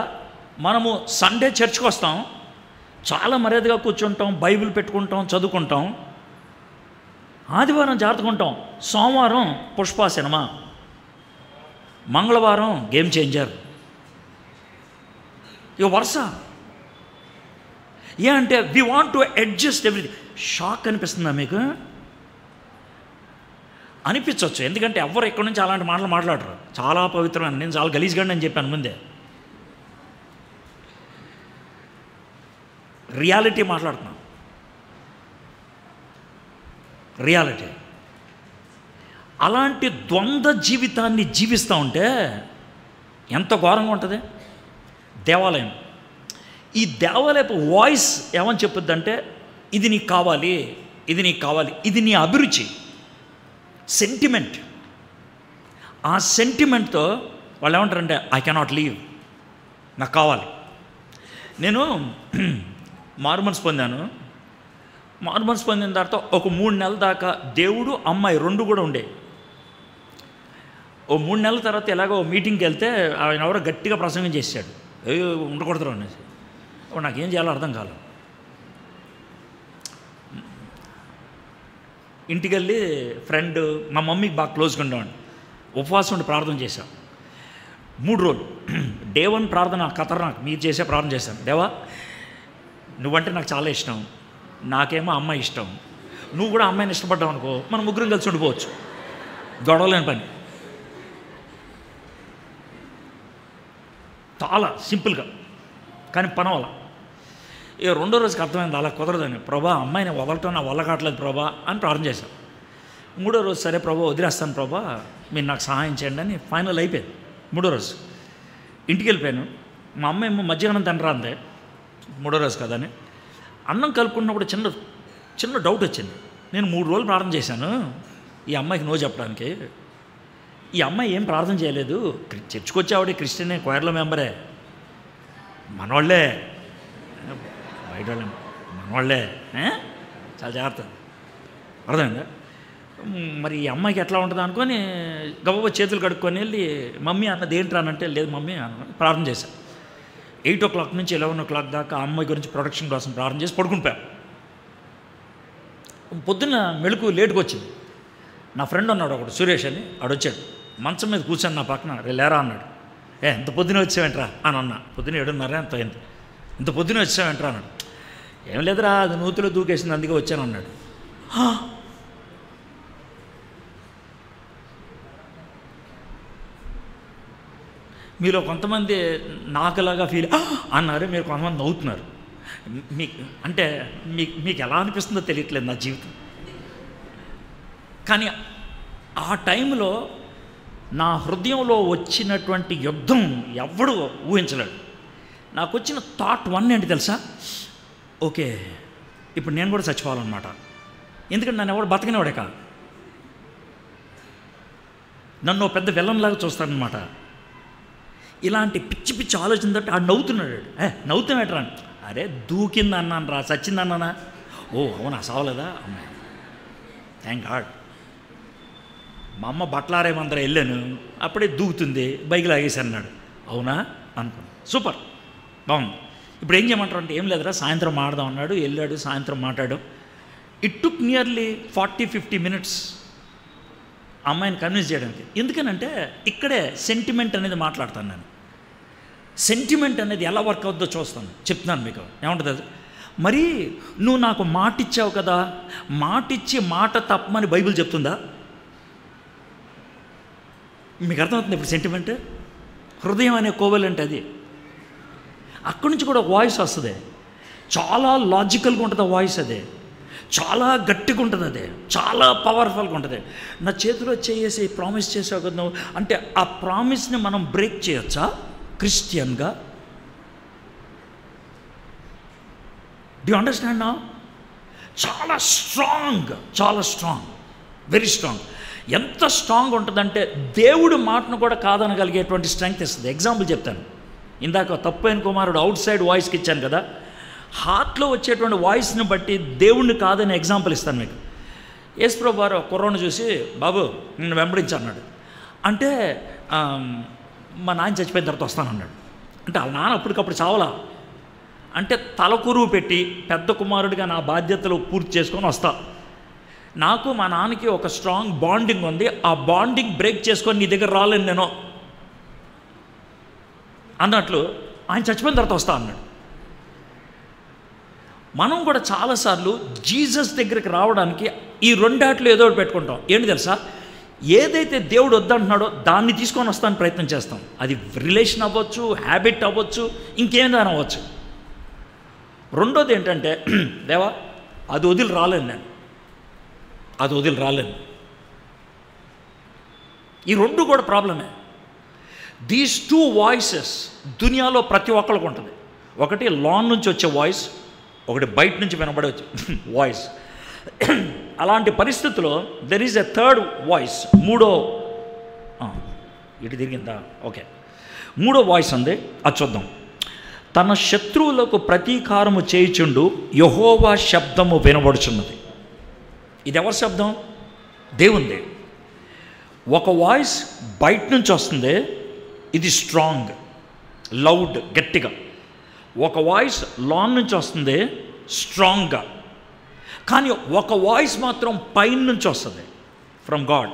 మనము సండే చర్చ్కి వస్తాం, చాలా మర్యాదగా కూర్చుంటాం, బైబిల్ పెట్టుకుంటాం, చదువుకుంటాం, ఆదివారం జాగ్రత్తగా ఉంటాం, సోమవారం పుష్ప సినిమా, మంగళవారం గేమ్ చేంజర్. ఇక వరుస ఏ అంటే we want to adjust everything. Shock అనిపిస్తుందా మీకు? అనిపించవచ్చు, ఎందుకంటే ఎవరు ఎక్కడి నుంచి అలాంటి మాటలు మాట్లాడరు. చాలా పవిత్రమైన, నేను చాలా గలీజ్గా అని చెప్పాను ముందే. రియాలిటీ మాట్లాడుతున్నాను, రియాలిటీ. అలాంటి ద్వంద్వ జీవితాన్ని జీవిస్తూ ఉంటే ఎంత ఘోరంగా ఉంటుంది దేవాలయం. ఈ దేవాలయపు వాయిస్ ఏమని చెప్పుద్దంటే, ఇది నీకు కావాలి, ఇది నీకు కావాలి, ఇది నీ అభిరుచి, సెంటిమెంట్. ఆ సెంటిమెంట్తో వాళ్ళు ఏమంటారంటే ఐ కెనాట్ లీవ్, నాకు కావాలి. నేను మారుమనసు పొందాను. మారుమనసు పొందిన తర్వాత ఒక 3 నెలల దాకా దేవుడు అమ్మాయి 2 కూడా ఉండే. ఓ 3 నెలల తర్వాత ఎలాగో మీటింగ్కి వెళ్తే ఆయన ఎవరో గట్టిగా ప్రసంగం చేశాడు, ఉండకూడదు అనేసి. నాకేం చేయాలో అర్థం కాలేదు. ఇంటికి వెళ్ళి ఫ్రెండ్, మా మమ్మీకి బాగా క్లోజ్గా ఉండేవాడిని, ఉపవాసం ఉండి ప్రార్థన చేశాం 3 రోజులు. డే 1 ప్రార్థన ఖతర్నాక్, మీరు చేసే ప్రార్థన చేశాను. దేవా నువ్వంటే నాకు చాలా ఇష్టం, నాకేమో అమ్మాయి ఇష్టం, నువ్వు కూడా అమ్మాయిని ఇష్టపడ్డావు అనుకో, మనం ముగ్గురం కలిసి ఉండిపోవచ్చు, గొడవలేని పని. చాలా సింపుల్గా, కానీ పని అవ్వాలి. ఇక 2వ రోజుకి అర్థమైంది అలా కుదరదని. ప్రభా అమ్మాయిని వదలటం నా వల్ల కావట్లేదు ప్రభా అని ప్రార్థన చేశాను. 3వ రోజు సరే ప్రభా వదిలేస్తాను ప్రభా, మీరు నాకు సహాయం చేయండి అని ఫైనల్ అయిపోయింది. 3వ రోజు ఇంటికి వెళ్ళిపోయాను. మా అమ్మ ఏమో మధ్యాహ్నం తినరా అందే, 3వ రోజు కదని. అన్నం కలుపుకున్నప్పుడు చిన్న డౌట్ వచ్చింది. నేను 3 రోజులు ప్రార్థన చేశాను ఈ అమ్మాయికి నో చెప్పడానికి. ఈ అమ్మాయి ఏం ప్రార్థన చేయలేదు, చర్చ్కి వచ్చి ఆవిడ క్రిస్టియన్ క్వైర్లో మెంబరే, మనవాళ్ళే, బయట వాళ్ళే, మనవాళ్ళే, చాలా జాగ్రత్త. అర్థమైందా? మరి ఈ అమ్మాయికి ఎట్లా ఉంటుంది అనుకొని గబగబా చేతులు కడుక్కొని వెళ్ళి మమ్మీ అన్నది ఏంటి రానంటే, లేదు మమ్మీ అన్న ప్రార్థన చేశాను. 8 o'clock నుంచి 11 o'clock దాకా ఆ అమ్మాయి గురించి ప్రొటెక్షన్ కోసం ప్రార్థన చేసి పడుకుంటాను. పొద్దున్న మెళుకు లేటుగా వచ్చింది. నా ఫ్రెండ్ అన్నాడు ఒకడు, సురేష్ అని, ఆడొచ్చాడు. మంచం మీద కూర్చొని నా పక్కన, లేరా అన్నాడు. ఇంత పొద్దున వచ్చావేంట్రా అని అన్నా. పొద్దున 7:30 ఎంత అయింది, ఇంత పొద్దున వచ్చావేంట్రా అన్నాడు. ఏం లేదురా, అది నూతిలో దూకేసింది అందుకే వచ్చాను అన్నాడు. మీలో కొంతమంది నాకులాగా ఫీల్ అన్నారు, మీరు కొంతమంది నవ్వుతున్నారు. మీకు ఎలా అనిపిస్తుందో తెలియట్లేదు నా జీవితం. కానీ ఆ టైంలో నా హృదయంలో వచ్చినటువంటి యుద్ధం ఎవడు ఊహించలేడు. నాకు వచ్చిన థాట్ 1 ఏంటి తెలుసా? ఓకే, ఇప్పుడు నేను కూడా చచ్చిపోవాలన్నమాట. ఎందుకంటే నన్ను ఎవడు బతకనివాడే కాదు, నన్ను పెద్ద విలన్లాగా చూస్తాడనమాట. ఇలాంటి పిచ్చి పిచ్చి ఆలోచన తోటి ఆడు నవ్వుతున్నాడు. నవ్వుతామేట్రా? అరే దూకింది అన్నాను రా, చచ్చింది అన్నానా? ఓ అవునా, సావలేదా? అమ్మాయి థ్యాంక్ గాడ్. మా అమ్మ బట్టలారేమందరూ వెళ్ళాను, అప్పుడే దూకుతుంది, బైక్ లాగేసి అన్నాడు. అవునా అనుకున్నాను, సూపర్ బాగుంది. ఇప్పుడు ఏం చేయమంటారు అంటే, ఏం లేదురా సాయంత్రం మాడదాం అన్నాడు. వెళ్ళాడు, సాయంత్రం మాట్లాడాడు. ఇట్ టుక్ నియర్లీ 40-50 minutes అమ్మాయిని కన్విన్స్ చేయడానికి. ఎందుకనంటే ఇక్కడే సెంటిమెంట్ అనేది మాట్లాడతాను నేను. సెంటిమెంట్ అనేది ఎలా వర్క్ అవుతుందో చూస్తాను, చెప్తున్నాను మీకు. ఏముంటుంది అది? మరి నువ్వు నాకు మాట ఇచ్చావు కదా, మాట ఇచ్చి మాట తప్పమని బైబిల్ చెప్తుందా? మీకు అర్థమవుతుంది ఇప్పుడు సెంటిమెంట్? హృదయం అనే కోవెలంటే అది. అక్కడి నుంచి కూడా వాయిస్ వస్తుంది, చాలా లాజికల్గా ఉంటుంది ఆ వాయిస్. అదే చాలా గట్టిగా ఉంటుంది, అదే చాలా పవర్ఫుల్గా ఉంటుంది. నా చేతిలో చేసి ప్రామిస్ చేసావు కదా నువ్వు అంటే, ఆ ప్రామిస్ని మనం బ్రేక్ చేయొచ్చా క్రిస్టియన్గా? డు యు అండర్స్టాండ్ నా? చాలా స్ట్రాంగ్, చాలా స్ట్రాంగ్, వెరీ స్ట్రాంగ్. ఎంత స్ట్రాంగ్ ఉంటుందంటే దేవుడు మాటను కూడా కాదనగలిగేటువంటి స్ట్రెంగ్త్ ఇస్తుంది. ఎగ్జాంపుల్ చెప్తాను. ఇందాక తప్పైన కుమారుడు అవుట్ సైడ్ వాయిస్కి ఇచ్చాను కదా, హార్ట్లో వచ్చేటువంటి వాయిస్ని బట్టి దేవుణ్ణి కాదని ఎగ్జాంపుల్ ఇస్తాను మీకు. యేసుప్రభు వారు కుర్రోని చూసి, బాబు నిన్ను వెంబడించు అన్నాడు. అంటే మా నాన్న చచ్చిపోయిన తర్వాత వస్తానన్నాడు. అంటే వాళ్ళ నాన్న అప్పటికప్పుడు చావలా. అంటే తలకురువు పెట్టి పెద్ద కుమారుడిగా నా బాధ్యతలు పూర్తి చేసుకొని వస్తా. నాకు మా నాన్నకి ఒక స్ట్రాంగ్ బాండింగ్ ఉంది, ఆ బాండింగ్ బ్రేక్ చేసుకొని నీ దగ్గర రాలేను నేను అన్నట్లు ఆయన చచ్చిపోయిన తర్వాత వస్తా అన్నాడు. మనం కూడా చాలాసార్లు జీసస్ దగ్గరికి రావడానికి ఈ రెండాట్లు ఏదో ఒకటి పెట్టుకుంటాం. ఏంటి తెలుసా? ఏదైతే దేవుడు వద్దంటున్నాడో దాన్ని తీసుకొని వస్తానికి ప్రయత్నం చేస్తాం. అది రిలేషన్ అవ్వచ్చు, హ్యాబిట్ అవ్వచ్చు, ఇంకేమైనా అవ్వచ్చు. రెండోది ఏంటంటే, దేవా అది వదిలి రాలేను నేను, అది వదిలి రాలేను. ఈ రెండు కూడా ప్రాబ్లమే. దీస్ 2 వాయిసెస్ దునియాలో ప్రతి ఒక్కరికి ఉంటుంది. ఒకటి లాన్ నుంచి వచ్చే వాయిస్, ఒకటి బయట నుంచి వినబడే వాయిస్. అలాంటి పరిస్థితుల్లో there is a third voice, ఇటు తిరిగిందా? ఓకే, మూడో వాయిస్ ఉంది, అది చూద్దాం. తన శత్రువులకు ప్రతీకారము చేయుచుండు యెహోవా శబ్దము వినబడుచున్నది. ఇది ఎవరి శబ్దం? దేవుందే. ఒక వాయిస్ బయట నుంచి వస్తుంది, ఇది స్ట్రాంగ్, లౌడ్, గట్టిగా. ఒక వాయిస్ లాన్ నుంచి వస్తుంది, స్ట్రాంగ్గా. కానీ ఒక వాయిస్ మాత్రం పైన నుంచి వస్తుంది, ఫ్రమ్ గాడ్.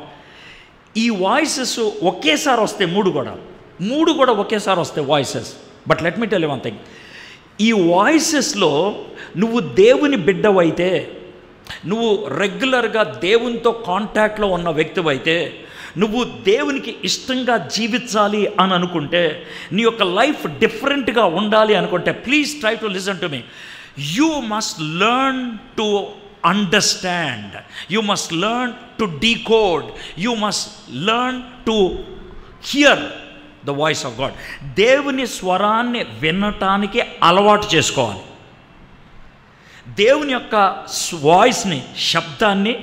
ఈ వాయిసెస్ ఒకేసారి వస్తాయి, మూడు కూడా ఒకేసారి వస్తాయి voices. But let me tell you one thing, ఈ వాయిసెస్లో నువ్వు దేవుని బిడ్డవైతే, నువ్వు రెగ్యులర్గా దేవునితో కాంటాక్ట్లో ఉన్న వ్యక్తివైతే, నువ్వు దేవునికి ఇష్టంగా జీవించాలి అని అనుకుంటే, నీ యొక్క లైఫ్ డిఫరెంట్గా ఉండాలి అనుకుంటే, please try to listen to me. You must learn to understand, you must learn to decode, you must learn to hear the voice of God. దేవుని స్వరాన్ని వినటానికి అలవాటు చేసుకోవాలి. దేవుని యొక్క వాయిస్ని, శబ్దాన్ని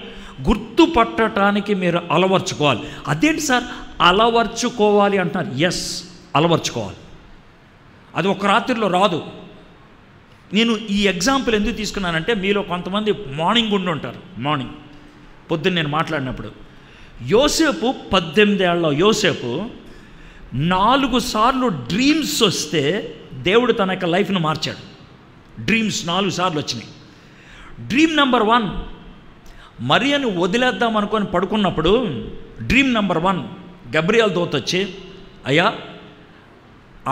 గుర్తుపట్టడానికి మీరు అలవర్చుకోవాలి. అదేంటి సార్ అలవర్చుకోవాలి అంటున్నారు? ఎస్, అలవర్చుకోవాలి. అది ఒక రాత్రిలో రాదు. నేను ఈ ఎగ్జాంపుల్ ఎందుకు తీసుకున్నానంటే, మీలో కొంతమంది మార్నింగ్ ఉండి ఉంటారు. మార్నింగ్ పొద్దున్న నేను మాట్లాడినప్పుడు, యోసేపు 18 ఏళ్ళ యోసేపు 4 సార్లు డ్రీమ్స్ వస్తే దేవుడు తన యొక్క లైఫ్ను మార్చాడు. డ్రీమ్స్ 4 సార్లు వచ్చినాయి. డ్రీమ్ నెంబర్ 1, మరియను వదిలేద్దాం అనుకొని పడుకున్నప్పుడు డ్రీమ్ నెంబర్ 1 గబ్రియల్ దూత వచ్చి, అయ్యా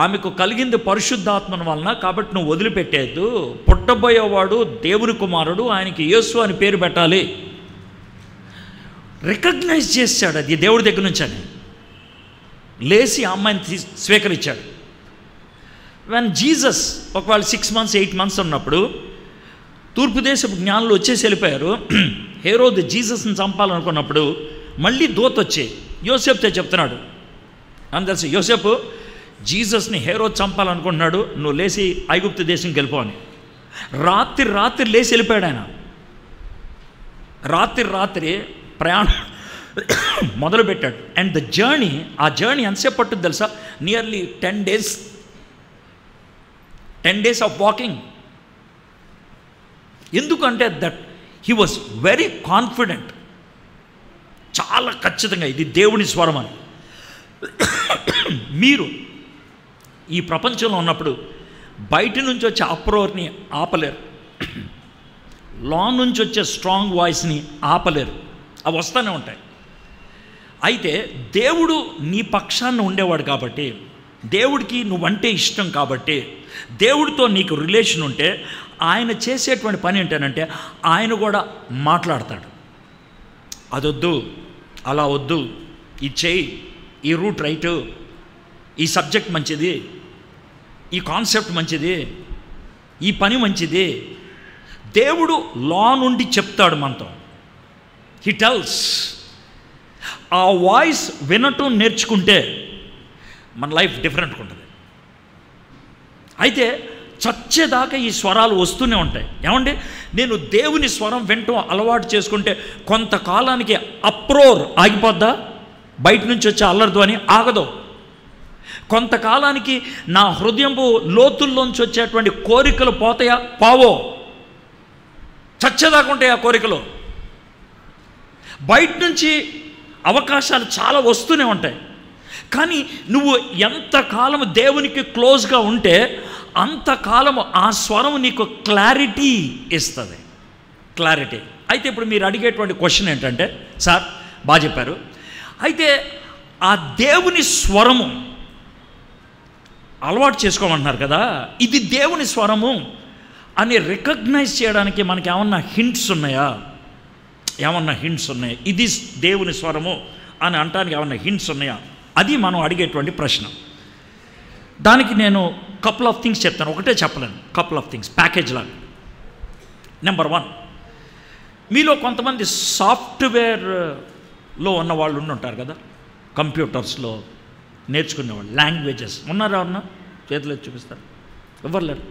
ఆమెకు కలిగింది పరిశుద్ధాత్మను వలన, కాబట్టి నువ్వు వదిలిపెట్టేద్దు, పుట్టబోయేవాడు దేవుని కుమారుడు, ఆయనకి యేసు అని పేరు పెట్టాలి. రికగ్నైజ్ చేశాడు అది దేవుడి దగ్గర నుంచి అని. లేచి ఆ అమ్మాయిని స్వీకరించాడు. వెన్ జీసస్ ఒకవేళ 6 months 8 months ఉన్నప్పుడు తూర్పు దేశపు జ్ఞానులు వచ్చేసి వెళ్ళిపోయారు. హేరోదు జీసస్ని చంపాలనుకున్నప్పుడు మళ్ళీ దూత వచ్చి యోసేపుతో చెప్తున్నాడు, అని తెలుసు, యోసేపు జీసస్ని హేరోదు చంపాలనుకుంటున్నాడు, నువ్వు లేచి ఐగుప్తు దేశంకి వెళ్ళిపోవని. రాత్రి లేచి వెళ్ళిపోయాడు ఆయన. రాత్రి ప్రయాణం మొదలుపెట్టాడు. అండ్ ఆ జర్నీ ఎంతసేపు పట్టుద్ది తెలుసా? Nearly 10 days of walking. ఎందుకంటే that he was very confident, చాలా ఖచ్చితంగా ఇది దేవుని స్వరం అని. మీరు ఈ ప్రపంచంలో ఉన్నప్పుడు బయట నుంచి వచ్చే అప్రోర్ని ఆపలేరు, నుంచి వచ్చే స్ట్రాంగ్ వాయిస్ని ఆపలేరు, అవి వస్తూనే ఉంటాయి. అయితే దేవుడు నీ పక్షాన్ని ఉండేవాడు కాబట్టి, దేవుడికి నువ్వంటే ఇష్టం కాబట్టి, దేవుడితో నీకు రిలేషన్ ఉంటే ఆయన చేసేటువంటి పని ఏంటంటే ఆయన కూడా మాట్లాడతాడు. అదొద్దు, అలా వద్దు, ఇది చేయి, ఈ రూట్ రైటు, ఈ సబ్జెక్ట్ మంచిది, ఈ కాన్సెప్ట్ మంచిది, ఈ పని మంచిది. దేవుడు నుండి చెప్తాడు మనతో. He tells. ఆ వాయిస్ వినటం నేర్చుకుంటే మన లైఫ్ డిఫరెంట్గా ఉంటుంది. అయితే చచ్చేదాకా ఈ స్వరాలు వస్తూనే ఉంటాయి. ఏమండి, నేను దేవుని స్వరం వినటం అలవాటు చేసుకుంటే కొంతకాలానికి అప్రోర్ ఆగిపోద్దా? బయట నుంచి వచ్చే అల్లరిధ్వని ఆగదు. కొంతకాలానికి నా హృదయంపు లోతుల్లోంచి వచ్చేటువంటి కోరికలు పోతాయా? పావో. చచ్చేదాకా ఉంటాయి ఆ కోరికలు. బయట నుంచి అవకాశాలు చాలా వస్తూనే ఉంటాయి. కానీ నువ్వు ఎంతకాలం దేవునికి క్లోజ్గా ఉంటే అంతకాలము ఆ స్వరం నీకు క్లారిటీ ఇస్తుంది. క్లారిటీ. అయితే ఇప్పుడు మీరు అడిగేటువంటి క్వశ్చన్ ఏంటంటే, సార్ బాగా చెప్పారు, అయితే ఆ దేవుని స్వరము అలవాటు చేసుకోమంటున్నారు కదా, ఇది దేవుని స్వరము అని రికగ్నైజ్ చేయడానికి మనకి ఏమన్నా హింట్స్ ఉన్నాయా? ఇది దేవుని స్వరము అని అనటానికి ఏమన్నా హింట్స్ ఉన్నాయా? అది మనం అడిగేటువంటి ప్రశ్న. దానికి నేను కపుల్ ఆఫ్ థింగ్స్ చెప్తాను, ఒకటే చెప్పలేను, కపుల్ ఆఫ్ థింగ్స్ ప్యాకేజ్ లాగా. నెంబర్ 1, మీలో కొంతమంది సాఫ్ట్వేర్లో ఉన్న వాళ్ళు ఉంటారు కదా, కంప్యూటర్స్లో నేర్చుకునేవాళ్ళు, లాంగ్వేజెస్ ఉన్నారా? ఉన్నా చేతిలో చూపిస్తారు. ఎవరు లేరు.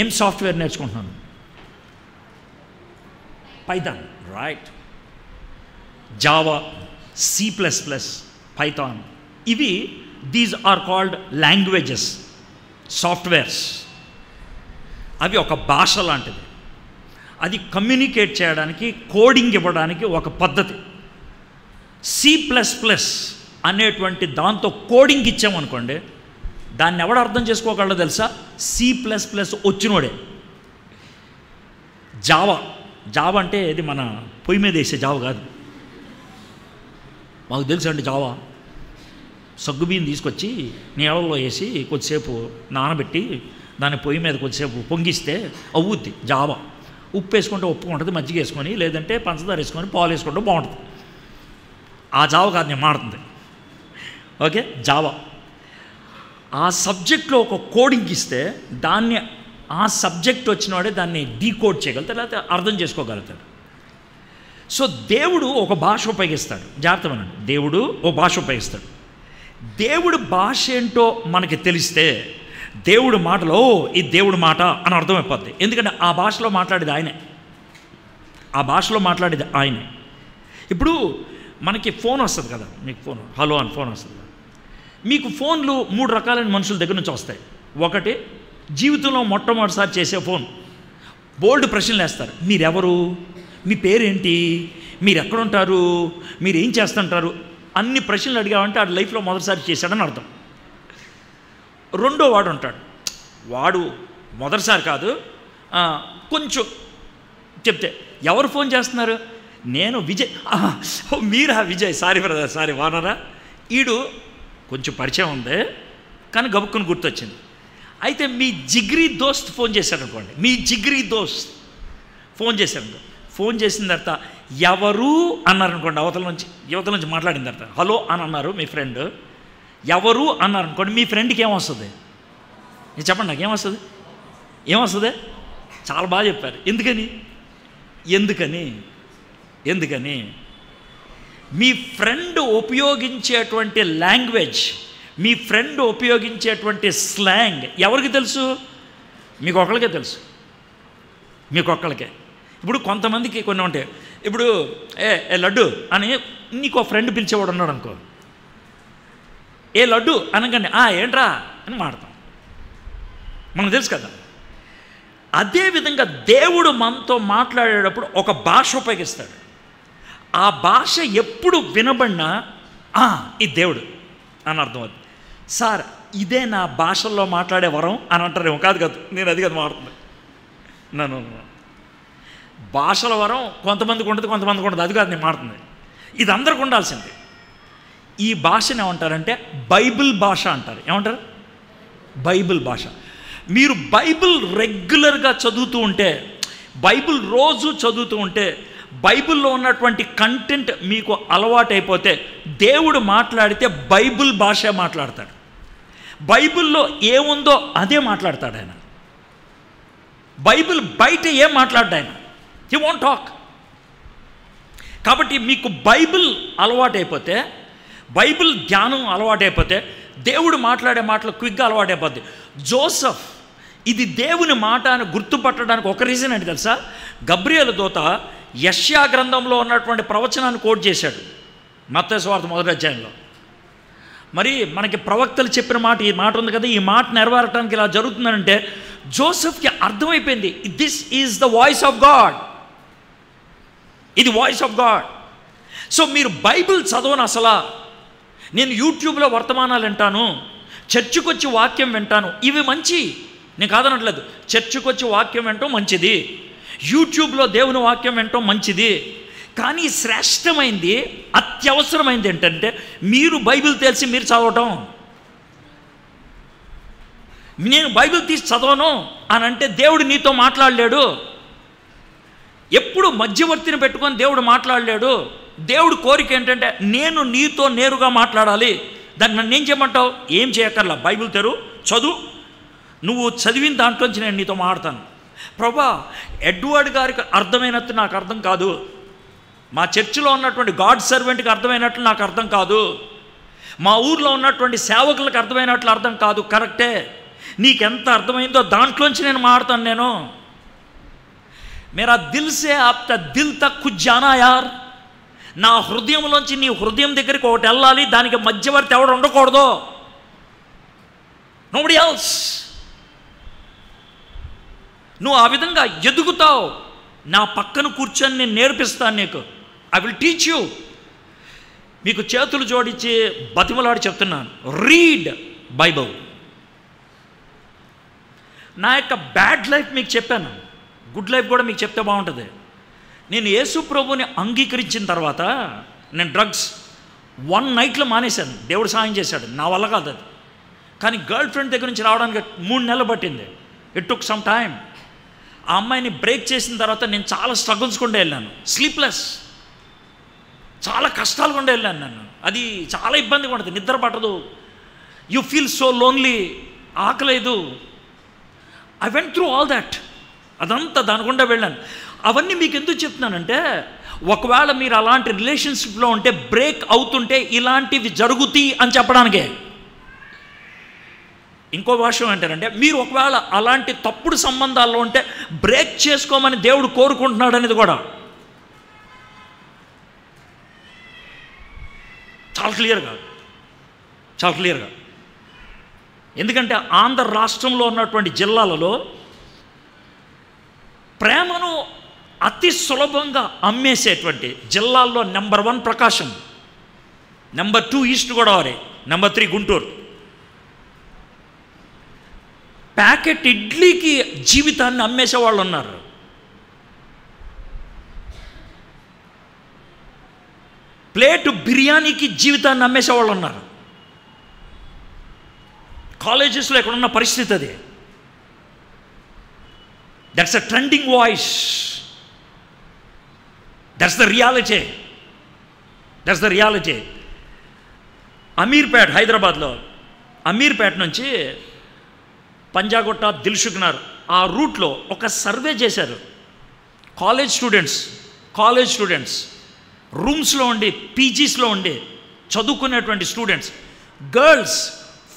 ఏం సాఫ్ట్వేర్ నేర్చుకుంటున్నాను? Python, right. Java, C++, Python, ఇవి these are called languages, softwares. అవి ఒక భాష లాంటిది. అది కమ్యూనికేట్ చేయడానికి, కోడింగ్ ఇవ్వడానికి ఒక పద్ధతి. C++ అనేటువంటి దాంతో కోడింగ్ ఇచ్చామనుకోండి, దాన్ని ఎవడు అర్థం చేసుకోగలడో తెలుసా? C++ వచ్చినోడే. జావా అంటే ఇది మన పొయ్యి మీద వేసే జావ కాదు. మాకు తెలుసు అండి, జావా సగ్గుబియ్యం తీసుకొచ్చి నీళ్ళలో వేసి కొద్దిసేపు నానబెట్టి దాన్ని పొయ్యి మీద కొద్దిసేపు పొంగిస్తే అవుద్ది జావా. ఉప్పు వేసుకుంటే ఒప్పుకుంటుంది, మజ్జిగ వేసుకొని, లేదంటే పంచదార వేసుకొని, పాలు వేసుకుంటే బాగుంటుంది. ఆ జావ కాదు నేను మాడుతుంది. Okay, Java. ఆ సబ్జెక్ట్లో ఒక కోడింగ్ ఇస్తే దాన్ని ఆ సబ్జెక్ట్ వచ్చినవాడే దాన్ని డీకోడ్ చేయగలుగుతాడు, లేకపోతే అర్థం చేసుకోగలుగుతాడు. సో దేవుడు ఒక భాష ఉపయోగిస్తాడు. జాగ్రత్త వినండి, దేవుడు ఒక భాష ఉపయోగిస్తాడు. దేవుడు భాష ఏంటో మనకి తెలిస్తే దేవుడు మాటలో ఇది దేవుడు మాట అని అర్థమైపోద్ది. ఎందుకంటే ఆ భాషలో మాట్లాడేది ఆయనే. ఇప్పుడు మనకి ఫోన్ వస్తుంది కదా, మీకు ఫోన్ హలో అని ఫోన్ వస్తుంది కదా. మీకు ఫోన్లు 3 రకాలైన మనుషుల దగ్గర నుంచి వస్తాయి. ఒకటి, జీవితంలో మొట్టమొదటిసారి చేసే ఫోన్. బోల్డ్ ప్రశ్నలు వేస్తారు. మీరెవరు, మీ పేరేంటి, మీరు ఎక్కడుంటారు, మీరు ఏం చేస్తుంటారు, అన్ని ప్రశ్నలు అడిగామంటే ఆ లైఫ్లో మొదటిసారి చేశాడని అర్థం. రెండో వాడు ఉంటాడు, వాడు మొదటిసారి కాదు, కొంచెం చెప్తే ఎవరు ఫోన్ చేస్తున్నారు, నేను విజయ్. మీరా విజయ్, సారీ బ్రదర్, సారీ వానరా. ఈడు కొంచెం పరిచయం ఉంది కానీ గబుక్కుని గుర్తొచ్చింది. అయితే మీ జిగ్రీ దోస్త్ ఫోన్ చేశాడు అనుకోండి, మీ జిగ్రీ దోస్త్ ఫోన్ చేశాడు. ఫోన్ చేసిన తర్వాత ఎవరు అన్నారనుకోండి, యువతల నుంచి మాట్లాడిన తర్వాత హలో అని అన్నారు మీ ఫ్రెండ్, ఎవరు అన్నారనుకోండి, మీ ఫ్రెండ్కి ఏమొస్తుంది? చెప్పండి నాకు ఏమొస్తుంది? చాలా బాగా చెప్పారు. ఎందుకని? ఎందుకని మీ ఫ్రెండ్ ఉపయోగించేటువంటి లాంగ్వేజ్, మీ ఫ్రెండ్ ఉపయోగించేటువంటి స్లాంగ్ ఎవరికి తెలుసు? మీకు ఒక్కళ్ళకే తెలుసు, మీకు ఒక్కళ్ళకే. ఇప్పుడు కొంతమందికి కొన్ని ఉంటాయి. ఇప్పుడు ఏ లడ్డు అని నీకు ఒక ఫ్రెండ్ పిలిచేవాడు ఉన్నాడు అనుకో, ఏ లడ్డు అనగానే ఏంట్రా అని మాడతాం, మనకు తెలుసు కదా. అదేవిధంగా దేవుడు మనతో మాట్లాడేటప్పుడు ఒక భాష ఉపయోగిస్తాడు. ఆ భాష ఎప్పుడు వినబడినా ఇది దేవుడు అని అర్థం అవుతుంది. సార్ ఇదే నా భాషల్లో మాట్లాడే వరం అని అంటారేమో. కాదు, నేను అది కదా మాట్లాడుతున్నాను. నన్ను భాషల వరం కొంతమందికి ఉంటుంది, కొంతమందికి ఉంటుంది. అది కాదు నేను మాట్లాడుతుంది. ఇది అందరికి ఉండాల్సింది. ఈ భాషను ఏమంటారంటే బైబిల్ భాష అంటారు. ఏమంటారు? బైబిల్ భాష. మీరు బైబిల్ రెగ్యులర్గా చదువుతూ ఉంటే, బైబిల్ రోజు చదువుతూ ఉంటే, బైబిల్లో ఉన్నటువంటి కంటెంట్ మీకు అలవాటైపోతే, దేవుడు మాట్లాడితే బైబిల్ భాష మాట్లాడతాడు. బైబిల్లో ఏముందో అదే మాట్లాడతాడు ఆయన. బైబిల్ బయట ఏం మాట్లాడ్డా ఆయన, హీ వోంట్ టాక్. కాబట్టి మీకు బైబిల్ అలవాటైపోతే, బైబిల్ ధ్యానం అలవాటైపోతే, దేవుడు మాట్లాడే మాటలు క్విక్గా అలవాటైపోద్ది. జోసెఫ్ ఇది దేవుని మాట అని గుర్తుపట్టడానికి ఒక రీజన్ ఏంటి తెలుసా? గబ్రియేలు దూత యెషయా గ్రంథంలో ఉన్నటువంటి ప్రవచనాన్ని కోట్ చేశాడు మత్తయి సువార్త 1వ అధ్యాయంలో. మరి మనకి ప్రవక్తలు చెప్పిన మాట, ఈ మాట ఉంది కదా, ఈ మాట నెరవేరటానికి ఇలా జరుగుతుందంటే జోసెఫ్కి అర్థమైపోయింది, this is the voice of God, ఇది వాయిస్ ఆఫ్ గాడ్. సో మీరు బైబిల్ చదవను అసలా, నేను యూట్యూబ్లో వర్తమానాలు వింటాను, చర్చికి వచ్చి వాక్యం వింటాను, ఇవి మంచి, నేను కాదనట్లేదు. చర్చికి వచ్చి వాక్యం వినటం మంచిది, యూట్యూబ్లో దేవుని వాక్యం వినటం మంచిది. కానీ శ్రేష్టమైంది, అత్యవసరమైంది ఏంటంటే మీరు బైబిల్ తెలిసి మీరు చదవటం. నేను బైబిల్ తీసి చదవను అని అంటే దేవుడు నీతో మాట్లాడలేడు. ఎప్పుడు మధ్యవర్తిని పెట్టుకొని దేవుడు మాట్లాడలేడు. దేవుడు కోరిక ఏంటంటే నేను నీతో నేరుగా మాట్లాడాలి. దాన్ని నన్ను ఏం చేయమంటావు? ఏం చేయక్కర్లా, బైబిల్ తెరు, చదువు, నువ్వు చదివిన దాంట్లోంచి నేను నీతో మాట్లాడతాను. ప్రభా, ఎడ్వర్డ్ గారికి అర్థమైనట్టు నాకు అర్థం కాదు, మా చర్చిలో ఉన్నటువంటి గాడ్ సర్వెంట్కి అర్థమైనట్లు నాకు అర్థం కాదు, మా ఊర్లో ఉన్నటువంటి సేవకులకు అర్థమైనట్లు అర్థం కాదు. కరెక్టే, నీకెంత అర్థమైందో దాంట్లోంచి నేను మాట్లాడతాను. నేను మేరా దిల్ సే ఆప్తా దిల్ తక్ కుచ్ జానా యార్, నా హృదయంలోంచి నీ హృదయం దగ్గరికి ఒకటి వెళ్ళాలి, దానికి మధ్యవర్తి ఎవడు ఉండకూడదు. Nobody else. నువ్వు ఆ విధంగా ఎదుగుతావు, నా పక్కన కూర్చొని నేను నేర్పిస్తాను నీకు. I will teach you. మీకు చేతులు జోడించి బతిమలాడి చెప్తున్నాను, రీడ్ బైబిల్. నా యొక్క బ్యాడ్ లైఫ్ మీకు చెప్పాను, గుడ్ లైఫ్ కూడా మీకు చెప్తే బాగుంటుంది. నేను యేసు ప్రభువుని అంగీకరించిన తర్వాత నేను డ్రగ్స్ 1 నైట్లో మానేశాను. దేవుడు సాయం చేశాడు, నా వల్ల కాదు అది. కానీ గర్ల్ ఫ్రెండ్ దగ్గర నుంచి రావడానికి 3 నెలలు పట్టింది. It took some time. ఆ అమ్మాయిని బ్రేక్ చేసిన తర్వాత నేను చాలా స్ట్రగుల్స్ కూడా వెళ్ళాను, స్లీప్లెస్, చాలా కష్టాలు కూడా వెళ్ళాను. నన్ను అది చాలా ఇబ్బందిగా ఉంటుంది, నిద్ర పట్టదు, యూ ఫీల్ సో లోన్లీ, ఆకలేదు. I went through all that. అదంతా దానికుండా వెళ్ళాను. అవన్నీ మీకు ఎందుకు చెప్తున్నానంటే, ఒకవేళ మీరు అలాంటి రిలేషన్షిప్లో ఉంటే, బ్రేక్ అవుతుంటే ఇలాంటివి జరుగుతాయి అని చెప్పడానికే. ఇంకో విషయం ఏంటంటే, మీరు ఒకవేళ అలాంటి తప్పుడు సంబంధాల్లో ఉంటే బ్రేక్ చేసుకోమని దేవుడు కోరుకుంటున్నాడు అనేది కూడా చాలా క్లియర్గా. ఎందుకంటే ఆంధ్ర రాష్ట్రంలో ఉన్నటువంటి జిల్లాలలో ప్రేమను అతి సులభంగా అమ్మేసేటువంటి జిల్లాల్లో number 1 Prakasam, number 2 East Godavari, number 3 Guntur. Packet ఇడ్లీకి జీవితాన్ని అమ్మేసేవాళ్ళు ఉన్నారు. ప్లేటు బిర్యానీకి జీవితాన్ని అమ్మేసేవాళ్ళు ఉన్నారు. కాలేజెస్లో ఎక్కడున్న పరిస్థితి అది. That's a trending voice. That's the reality. Ameerpet, హైదరాబాద్లో అమీర్పేట నుంచి పంజాగుట్ట, దిల్సుఖ్నగర్ ఆ రూట్లో ఒక సర్వే చేశారు. కాలేజ్ స్టూడెంట్స్ రూమ్స్లో ఉండి, పీజీస్లో ఉండి చదువుకునేటువంటి స్టూడెంట్స్, గర్ల్స్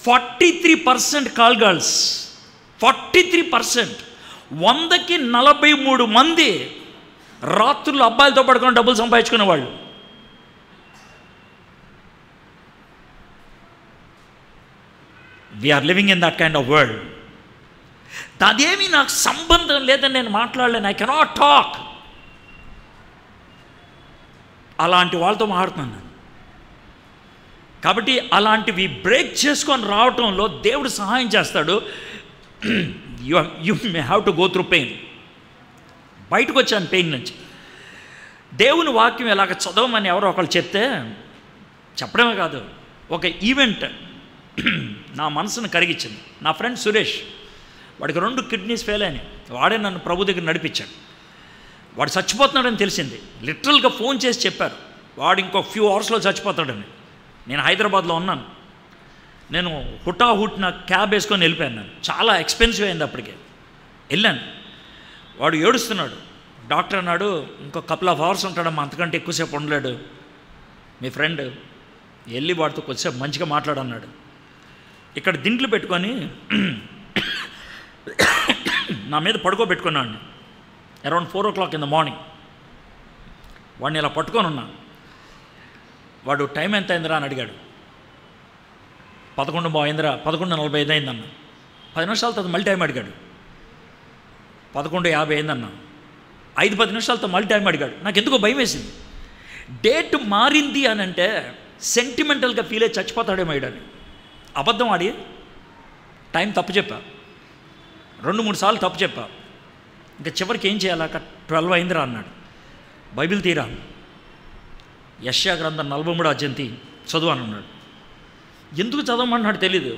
43% కాల్ గర్ల్స్, 43%. 100కి 43 మంది రాత్రులు అబ్బాయిలతో పడుకొని డబ్బులు సంపాదించుకునేవాళ్ళు. We are living in that kind of world. అదేమీ నాకు సంబంధం లేదని నేను మాట్లాడలేను. I cannot talk. అలాంటి వాళ్ళతో మాట్లాడుతున్నాను నేను. కాబట్టి అలాంటివి బ్రేక్ చేసుకొని రావటంలో దేవుడు సహాయం చేస్తాడు. You may have to go through pain. బయటకు వచ్చాను పెయిన్ నుంచి. దేవుని వాక్యం ఎలాగ చదవమని ఎవరో ఒకళ్ళు చెప్తే, చెప్పడమే కాదు, ఒక ఈవెంట్ నా మనసును కరిగించింది. నా ఫ్రెండ్ సురేష్, వాడికి 2 కిడ్నీస్ ఫెయిల్ అయినాయి. వాడే నన్ను ప్రభు దగ్గర నడిపించాడు. వాడు చచ్చిపోతున్నాడని తెలిసింది. లిటరల్గా ఫోన్ చేసి చెప్పారు, వాడు ఇంకో ఫ్యూ అవర్స్లో చచ్చిపోతాడని. నేను హైదరాబాద్లో ఉన్నాను. నేను హుటాహుట్న క్యాబ్ వేసుకొని వెళ్ళిపోయాను. నేను చాలా ఎక్స్పెన్సివ్ అయింది అప్పటికే. వెళ్ళాను. వాడు ఏడుస్తున్నాడు. డాక్టర్ అన్నాడు, ఇంకో కపుల్ ఆఫ్ అవర్స్ ఉంటాడమ్మా, అంతకంటే ఎక్కువసేపు ఉండలేడు మీ ఫ్రెండ్, వెళ్ళి వాడితో కొద్దిసేపు మంచిగా మాట్లాడన్నాడు. ఇక్కడ దింట్లు పెట్టుకొని నా మీద పడుకోబెట్టుకున్నాను. Around 4 o'clock in the morning. వాడిని ఇలా పట్టుకొని ఉన్నా. వాడు టైం ఎంత అయిందిరా అని అడిగాడు. 11 అయిందిరా, 11:45 అయిందన్న. 10 నిమిషాల తర్వాత మళ్ళీ టైం అడిగాడు. 11:50 అయిందన్న. 5-10 నిమిషాలతో మళ్ళీ టైం అడిగాడు. నాకు ఎందుకో భయం వేసింది. డేట్ మారింది అని అంటే సెంటిమెంటల్గా ఫీల్ అయ్యి చచ్చిపోతాడేమో అని అబద్ధం ఆడి టైం తప్పు చెప్పా. 2-3 సార్లు తప్పు చెప్పా. ఇంకా చివరికి ఏం చేయాలా, 12 అయిందిరా అన్నాడు. బైబిల్ తీరా, యెషయా గ్రంథం 43వ అధ్యాయం చదువు అని అన్నాడు. ఎందుకు చదవమన్నాడు తెలీదు.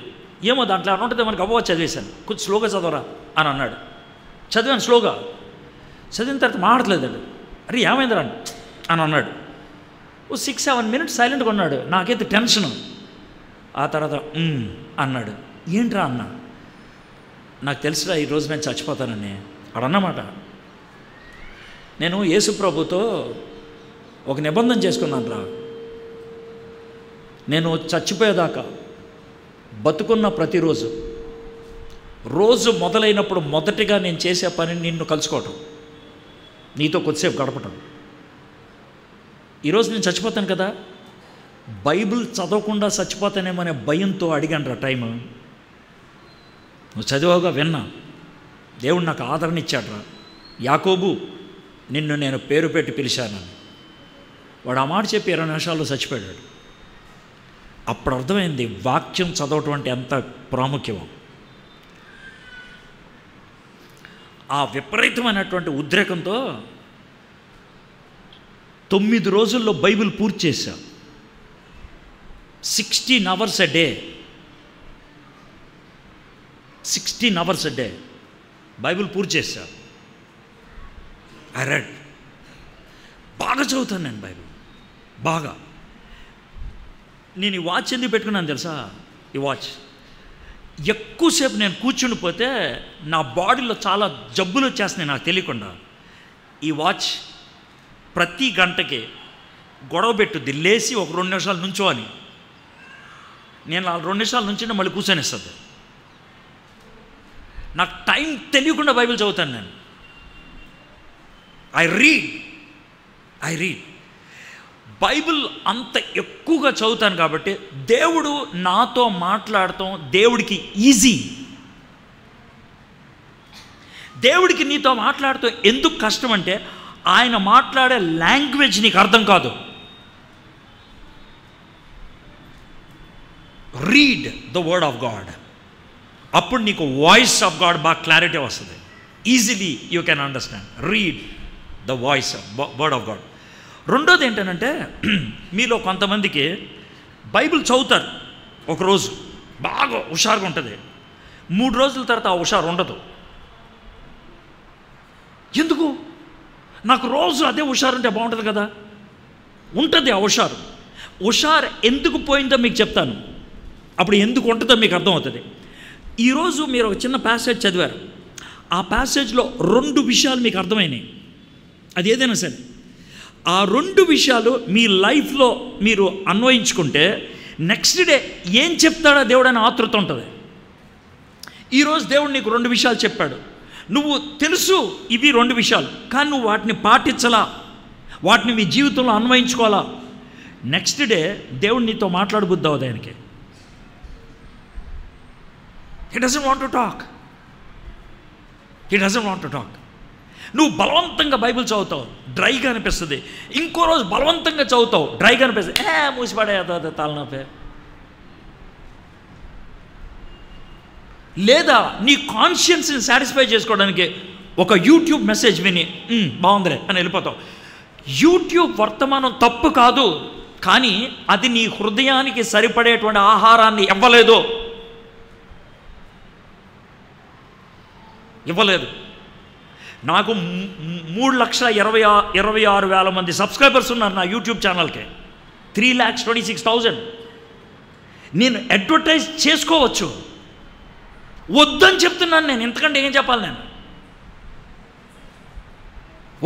ఏమో దాంట్లో అని ఉంటుంది మనకు అవ్వ చదివేశాను. కొంచెం స్లోగా చదవరా అని అన్నాడు. చదివాను స్లోగా. చదివిన తర్వాత మాట్లాడలేదు. అరే ఏమైందిరా అని అన్నాడు. ఓ 6-7 minutes సైలెంట్గా ఉన్నాడు. నాకైతే టెన్షను. ఆ తర్వాత అన్నాడు. ఏంట్రా అన్నా, నాకు తెలుసురా ఈరోజు నేను చచ్చిపోతానని. అడన్నమాట. నేను యేసు ప్రభుతో ఒక నిబంధన చేసుకున్నాను రా. నేను చచ్చిపోయేదాకా బతుకున్న ప్రతిరోజు, రోజు మొదలైనప్పుడు మొదటిగా నేను చేసే పని నిన్ను కలుసుకోవటం, నీతో కొద్దిసేపు గడపటం. ఈరోజు నేను చచ్చిపోతాను కదా, బైబిల్ చదవకుండా చచ్చిపోతానేమో అనే భయంతో అడిగాను రా టైము. నువ్వు చదివావుగా, విన్నా. దేవుడు నాకు ఆదరణ ఇచ్చాడు రా. యాకోబు, నిన్ను నేను పేరు పెట్టి పిలిచానని. వాడు ఆ మాట చెప్పి 20 నిమిషాల్లో చచ్చిపోయాడు. అప్పుడు అర్థమైంది వాక్యం చదవటం అంటే ఎంత ప్రాముఖ్యమో. ఆ విపరీతమైనటువంటి ఉద్రేకంతో 9 రోజుల్లో బైబిల్ పూర్తి చేశా. 16 hours a day. 16 hours a day Bible పూర్తి చేశా. I read. బాగా చదువుతాను నేను బైబిల్, బాగా. నేను ఈ వాచ్ ఎందుకు పెట్టుకున్నాను తెలుసా? ఈ వాచ్ ఎక్కువసేపు నేను కూర్చుండిపోతే నా బాడీలో చాలా జబ్బులు వచ్చేస్తున్నాయి నాకు తెలియకుండా. ఈ వాచ్ ప్రతి గంటకి గొడవ పెట్టుద్ది. లేచి ఒక 2 నిమిషాలు నుంచోని. నేను ఆ 2 నిమిషాలు నుంచి మళ్ళీ కూర్చొనిస్తుంది. నాకు టైం తెలియకుండా బైబిల్ చదువుతాను నేను. ఐ రీడ్ బైబిల్ అంత ఎక్కువగా చదువుతాను కాబట్టి దేవుడు నాతో మాట్లాడటం దేవుడికి ఈజీ. దేవుడికి నీతో మాట్లాడటం ఎందుకు కష్టం అంటే, ఆయన మాట్లాడే లాంగ్వేజ్ నీకు అర్థం కాదు. Read the word of God. అప్పుడు నీకు వాయిస్ ఆఫ్ గాడ్ బాగా క్లారిటీ వస్తుంది. Easily you can understand. Read the voice of word of God. రెండోది ఏంటంటే, మీలో కొంతమందికి బైబిల్ చదువుతారు ఒకరోజు, బాగా హుషారుగా ఉంటుంది. 3 రోజుల తర్వాత ఆ హుషారు ఉండదు. ఎందుకు? నాకు రోజు అదే హుషారు ఉంటే బాగుంటుంది కదా. ఉంటుంది ఆ హుషారు. హుషారు ఎందుకు పోయిందో మీకు చెప్తాను. అప్పుడు ఎందుకు ఉంటుందో మీకు అర్థమవుతుంది. ఈరోజు మీరు ఒక చిన్న ప్యాసేజ్ చదివారు. ఆ ప్యాసేజ్లో 2 విషయాలు మీకు అర్థమైనాయి. అది ఏదైనా సరే, ఆ 2 విషయాలు మీ లైఫ్లో మీరు అన్వయించుకుంటే నెక్స్ట్ డే ఏం చెప్తాడో దేవుడు అని ఆతృత ఉంటుంది. ఈరోజు దేవుడు నీకు 2 విషయాలు చెప్పాడు, నువ్వు తెలుసు ఇవి 2 విషయాలు, కానీ నువ్వు వాటిని పాటించలా, వాటిని మీ జీవితంలో అన్వయించుకోవాలా. నెక్స్ట్ డే దేవుడు నీతో మాట్లాడబుద్ది అవ్వదు ఆయనకి. He doesn't want to talk. నువ్వు బలవంతంగా బైబిల్ చదువుతావు, డ్రైగా అనిపిస్తుంది. ఇంకో రోజు బలవంతంగా చదువుతావు, డ్రైగా అనిపిస్తుంది. మూసిపడే తలనొప్పి. లేదా నీ కాన్షియన్స్ని సాటిస్ఫై చేసుకోవడానికి ఒక యూట్యూబ్ మెసేజ్ విని బాగుందిలే అని వెళ్ళిపోతావు. యూట్యూబ్ వర్తమానం తప్పు కాదు, కానీ అది నీ హృదయానికి సరిపడేటువంటి ఆహారాన్ని ఇవ్వలేదు. నాకు 3,26,000 మంది సబ్స్క్రైబర్స్ ఉన్నారు నా యూట్యూబ్ ఛానల్కి. 3,26,000. నేను అడ్వర్టైజ్ చేసుకోవచ్చు, వద్దని చెప్తున్నాను. నేను ఇంతకంటే ఏం చెప్పాలి? నేను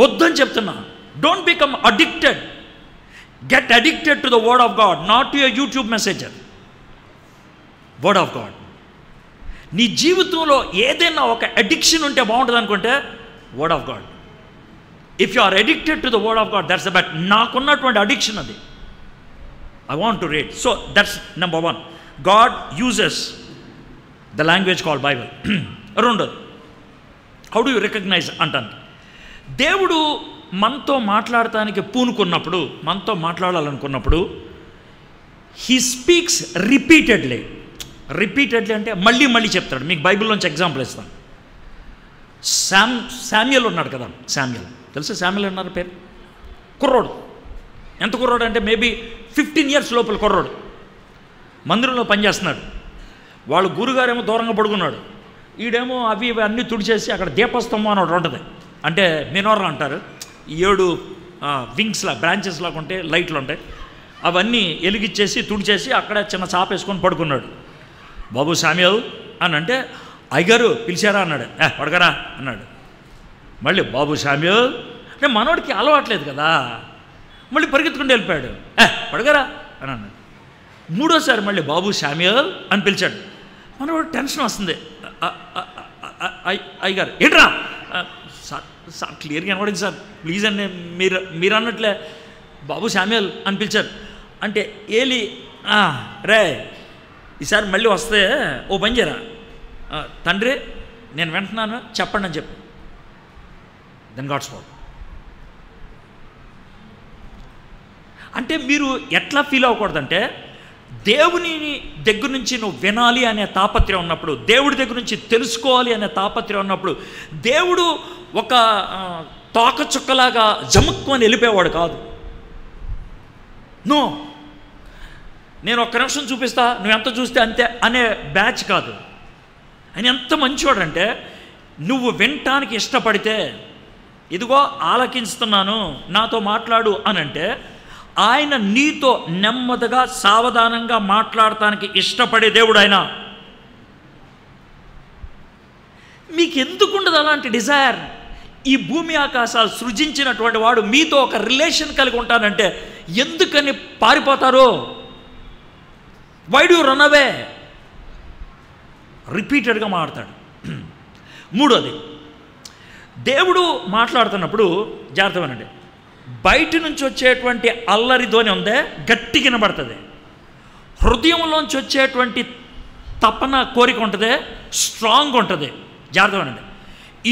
వద్దని చెప్తున్నా. Don't become addicted. Get addicted to the word of God, not to your YouTube messenger. Word of God. నీ జీవితంలో ఏదైనా ఒక అడిక్షన్ ఉంటే బాగుంటుంది అనుకుంటే word of God. If you are addicted to the word of God, that's the bet. నాకున్నటువంటి addiction అది. I want to read. So that's number 1. God uses the language called Bible. రెండోది, హౌ డు యూ రికగ్నైజ్ అంటాను. దేవుడు మనతో మాట్లాడటానికి పూనుకున్నప్పుడు, మనతో మాట్లాడాలనుకున్నప్పుడు he speaks repeatedly అంటే మళ్ళీ మళ్ళీ చెప్తాడు. మీకు బైబిల్లోంచి ఎగ్జాంపుల్ ఇస్తాను. శామ్యుయల్ ఉన్నాడు కదా, శామ్యుయల్ తెలుసా? శామ్యుయల్ ఉన్నారు పేరు. కుర్రోడు. ఎంత కుర్రోడు అంటే మేబీ 15 years లోపల కుర్రోడు. మందిరంలో పనిచేస్తున్నాడు. వాళ్ళ గురుగారేమో దూరంగా పడుకున్నాడు. ఈడేమో అవి ఇవి అన్నీ తుడిచేసి అక్కడ దీపస్తంభం అని ఒకటి ఉంటుంది, అంటే మినోరా అంటారు. 7 వింగ్స్లా బ్రాంచెస్ లాగా ఉంటాయి, లైట్లు ఉంటాయి. అవన్నీ ఎలిగిచ్చేసి తుడిచేసి అక్కడ చిన్న చాప వేసుకొని పడుకున్నాడు. బాబు శామ్యుయల్ అని అంటే, అయ్యగారు పిలిచారా అన్నాడు. పడగరా అన్నాడు. మళ్ళీ బాబు శామ్యుయల్ అంటే మనోడికి అలవాట్లేదు కదా, మళ్ళీ పరిగెత్తుకుంటూ వెళ్ళిపోయాడు. పడగరా అని అన్నాడు. 3వసారి మళ్ళీ బాబు శామ్యుయల్ అని పిలిచాడు. మనోడు టెన్షన్ వస్తుంది. అయ్యగారు ఏంట్రా సార్ క్లియర్గా కనబడింది సార్, ప్లీజ్ అండి మీరు అన్నట్లే బాబు శామ్యుయల్ అని పిలిచారు. అంటే ఏలి రే ఈసారి మళ్ళీ వస్తే ఓ పని చేయరా, తండ్రి నేను వింటున్నాను చెప్పండి అని చెప్పు. Then God's word. అంటే మీరు ఎట్లా ఫీల్ అవ్వకూడదంటే, దేవుని దగ్గర నుంచి నువ్వు వినాలి అనే తాపత్రయం ఉన్నప్పుడు, దేవుడి దగ్గర నుంచి తెలుసుకోవాలి అనే తాపత్రయం ఉన్నప్పుడు, దేవుడు ఒక తోకచుక్కలాగా జముక్కుని వెళ్ళిపోయేవాడు కాదు. నో, నేను ఒక్క నిమిషం చూపిస్తా, నువ్వు ఎంత చూస్తే అంతే అనే బ్యాచ్ కాదు. ఆయన ఎంత మంచివాడంటే, నువ్వు వినటానికి ఇష్టపడితే, ఇదిగో ఆలకిస్తున్నాను నాతో మాట్లాడు అని అంటే, ఆయన నీతో నెమ్మదిగా సావధానంగా మాట్లాడటానికి ఇష్టపడే దేవుడు ఆయన. మీకు ఎందుకుండదు అలాంటి డిజైర్? ఈ భూమి ఆకాశాలు సృజించినటువంటి వాడు మీతో ఒక రిలేషన్ కలిగి ఉంటానంటే ఎందుకని పారిపోతారు? వై డు యు రన్ అవే? రిపీటెడ్గా మాట్లాడతాడు. 3వది, దేవుడు మాట్లాడుతున్నప్పుడు జాగ్రత్త వినండి. బయట నుంచి వచ్చేటువంటి అల్లరి ధ్వని ఉందే గట్టిగా వినబడుతుంది. హృదయంలోంచి వచ్చేటువంటి తపన కోరిక ఉంటుంది, స్ట్రాంగ్ ఉంటుంది. జాగ్రత్త వినండి.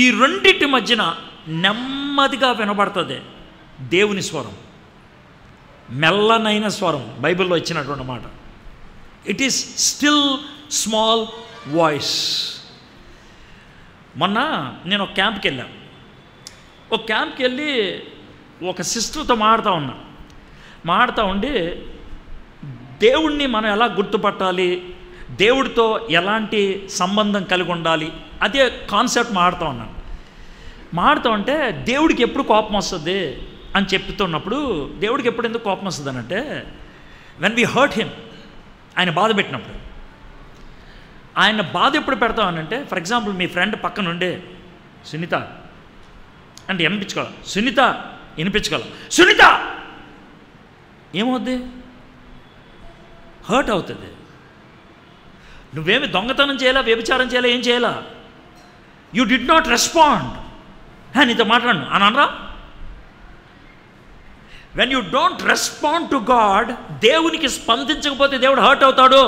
ఈ రెండింటి మధ్యన నెమ్మదిగా వినబడుతుంది దేవుని స్వరం, మెల్లనైన స్వరం. బైబిల్లో ఇచ్చినటువంటి మాట, it is still small voice. మొన్న నేను ఒక క్యాంప్కి వెళ్ళాను. ఒక క్యాంప్కి వెళ్ళి ఒక సిస్టర్తో మాట్లాడుతూ ఉండి, దేవుణ్ణి మనం ఎలా గుర్తుపట్టాలి, దేవుడితో ఎలాంటి సంబంధం కలిగి ఉండాలి, అదే కాన్సెప్ట్ మాడుతూ ఉంటే దేవుడికి ఎప్పుడు కోపం వస్తుంది అని చెప్తున్నప్పుడు, దేవుడికి ఎప్పుడు ఎందుకు కోపం వస్తుంది అని అంటే, వెన్ వీ హర్ట్ హిమ్, ఆయన బాధ పెట్టినప్పుడు. ఆయన బాధ ఎప్పుడు పెడతామనంటే, ఫర్ ఎగ్జాంపుల్ మీ ఫ్రెండ్ పక్కనుండి, సునీత అంటే వినిపించుకోవాలి. సునీత వినిపించుకోవాలి. సునీత ఏమవుద్ది? హర్ట్ అవుతుంది. నువ్వేమి దొంగతనం చేయాలా, వ్యభిచారం చేయాలా, ఏం చేయాలా? You did not respond. నీతో మాట్లాడను అని అనరా? When you don't respond to God, దేవునికి స్పందించకపోతే దేవుడు హర్ట్ అవుతాడు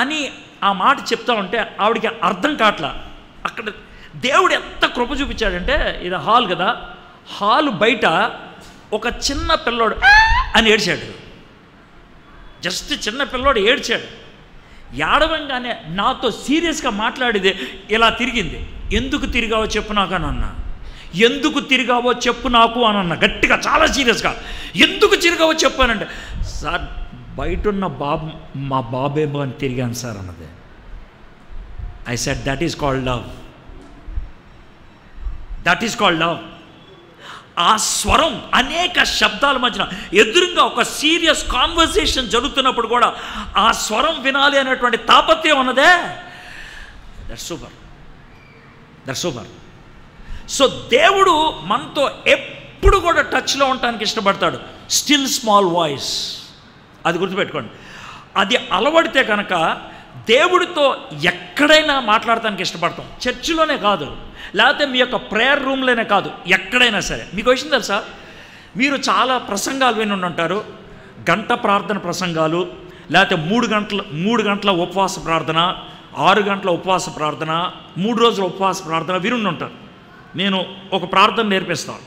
అని ఆ మాట చెప్తా ఉంటే ఆవిడికి అర్థం కావట్లా. అక్కడ దేవుడు ఎంత కృప చూపించాడంటే, ఇది హాల్ కదా, హాల్ బయట ఒక చిన్న పిల్లోడు అని ఏడ్చాడు. జస్ట్ చిన్న పిల్లోడు ఏడ్చాడు. ఏడవంగానే నాతో సీరియస్గా మాట్లాడేది ఇలా తిరిగింది. ఎందుకు తిరిగావో చెప్పు నాకు అని అన్నా. ఎందుకు తిరిగావో చెప్పు నాకు అని అన్నా గట్టిగా, చాలా సీరియస్గా. ఎందుకు తిరిగావో చెప్పానంటే, సార్ బయట ఉన్న మా బాబేమో అని తిరిగాను సార్ అన్నది. I said that is called love. That is called love. ఆ స్వరం అనేక శబ్దాల మధ్యన ఎదురుగా ఒక సీరియస్ కాన్వర్సేషన్ జరుగుతున్నప్పుడు కూడా ఆ స్వరం వినాలి అనేటువంటి తాపత్రయం ఉన్నదే. That's super, that's super. So దేవుడు మనతో ఎప్పుడు కూడా టచ్లో ఉండటానికి ఇష్టపడతాడు. స్టిల్ స్మాల్ వాయిస్, అది గుర్తుపెట్టుకోండి. అది అలవడితే కనుక దేవుడితో ఎక్కడైనా మాట్లాడటానికి ఇష్టపడతాం. చర్చిలోనే కాదు, లేకపోతే మీ యొక్క ప్రేయర్ రూమ్లోనే కాదు, ఎక్కడైనా సరే. మీకు విషయం తెలుసా, మీరు చాలా ప్రసంగాలు విని ఉంటారు. గంట ప్రార్థన ప్రసంగాలు, లేకపోతే 3 గంటల ఉపవాస ప్రార్థన, 6 గంటల ఉపవాస ప్రార్థన, 3 రోజుల ఉపవాస ప్రార్థన విని ఉంటారు. నేను ఒక ప్రార్థన నేర్పిస్తాను.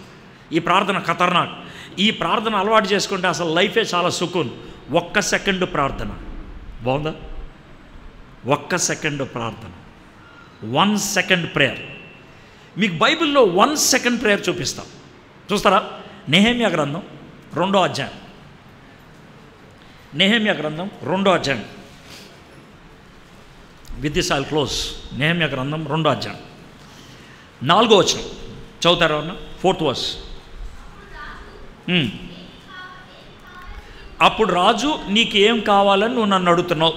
ఈ ప్రార్థన ఖతర్నాక్. ఈ ప్రార్థన అలవాటు చేసుకుంటే అసలు లైఫే చాలా సుకూన్. 1 సెకండ్ ప్రార్థన. బాగుందా? 1 సెకండ్ ప్రార్థన, 1 సెకండ్ ప్రేయర్. మీకు బైబిల్లో 1 సెకండ్ ప్రేయర్ చూపిస్తాం. చూస్తారా? నెహెమ్యా గ్రంథం 2వ అధ్యాయం. నెహెమ్యా గ్రంథం 2వ అధ్యాయం. With this I'll close. Nehemiah గ్రంథం 2వ అధ్యాయం 4వ వచనం చదువుతారా? 4th verse. అప్పుడు రాజు, నీకేం కావాలని నువ్వు నన్ను అడుగుతున్నావు.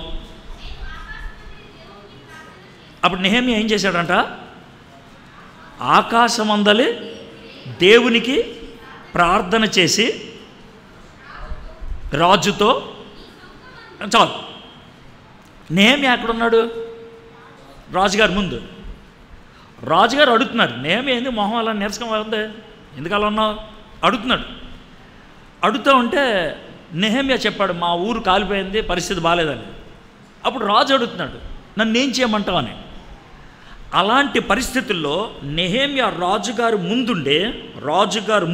అప్పుడు నెహెమ్యా ఏం చేశాడంట? ఆకాశమందలి దేవునికి ప్రార్థన చేసి రాజుతో, చాలు. నెహెమ్యా ఎక్కడున్నాడు? రాజుగారి ముందు. రాజుగారు అడుగుతున్నారు. నెహెమ్యా ఏంది మొహం అలా నీరసంగా ఉంది, ఎందుకు అలా ఉన్నావు అడుగుతున్నాడు. అడుగుతూ ఉంటే నెహెమ్యా చెప్పాడు, మా ఊరు కాలిపోయింది, పరిస్థితి బాగాలేదని. అప్పుడు రాజు అడుగుతున్నాడు, నన్ను ఏం చేయమంటావు అని. అలాంటి పరిస్థితుల్లో నెహెమ్యా రాజుగారు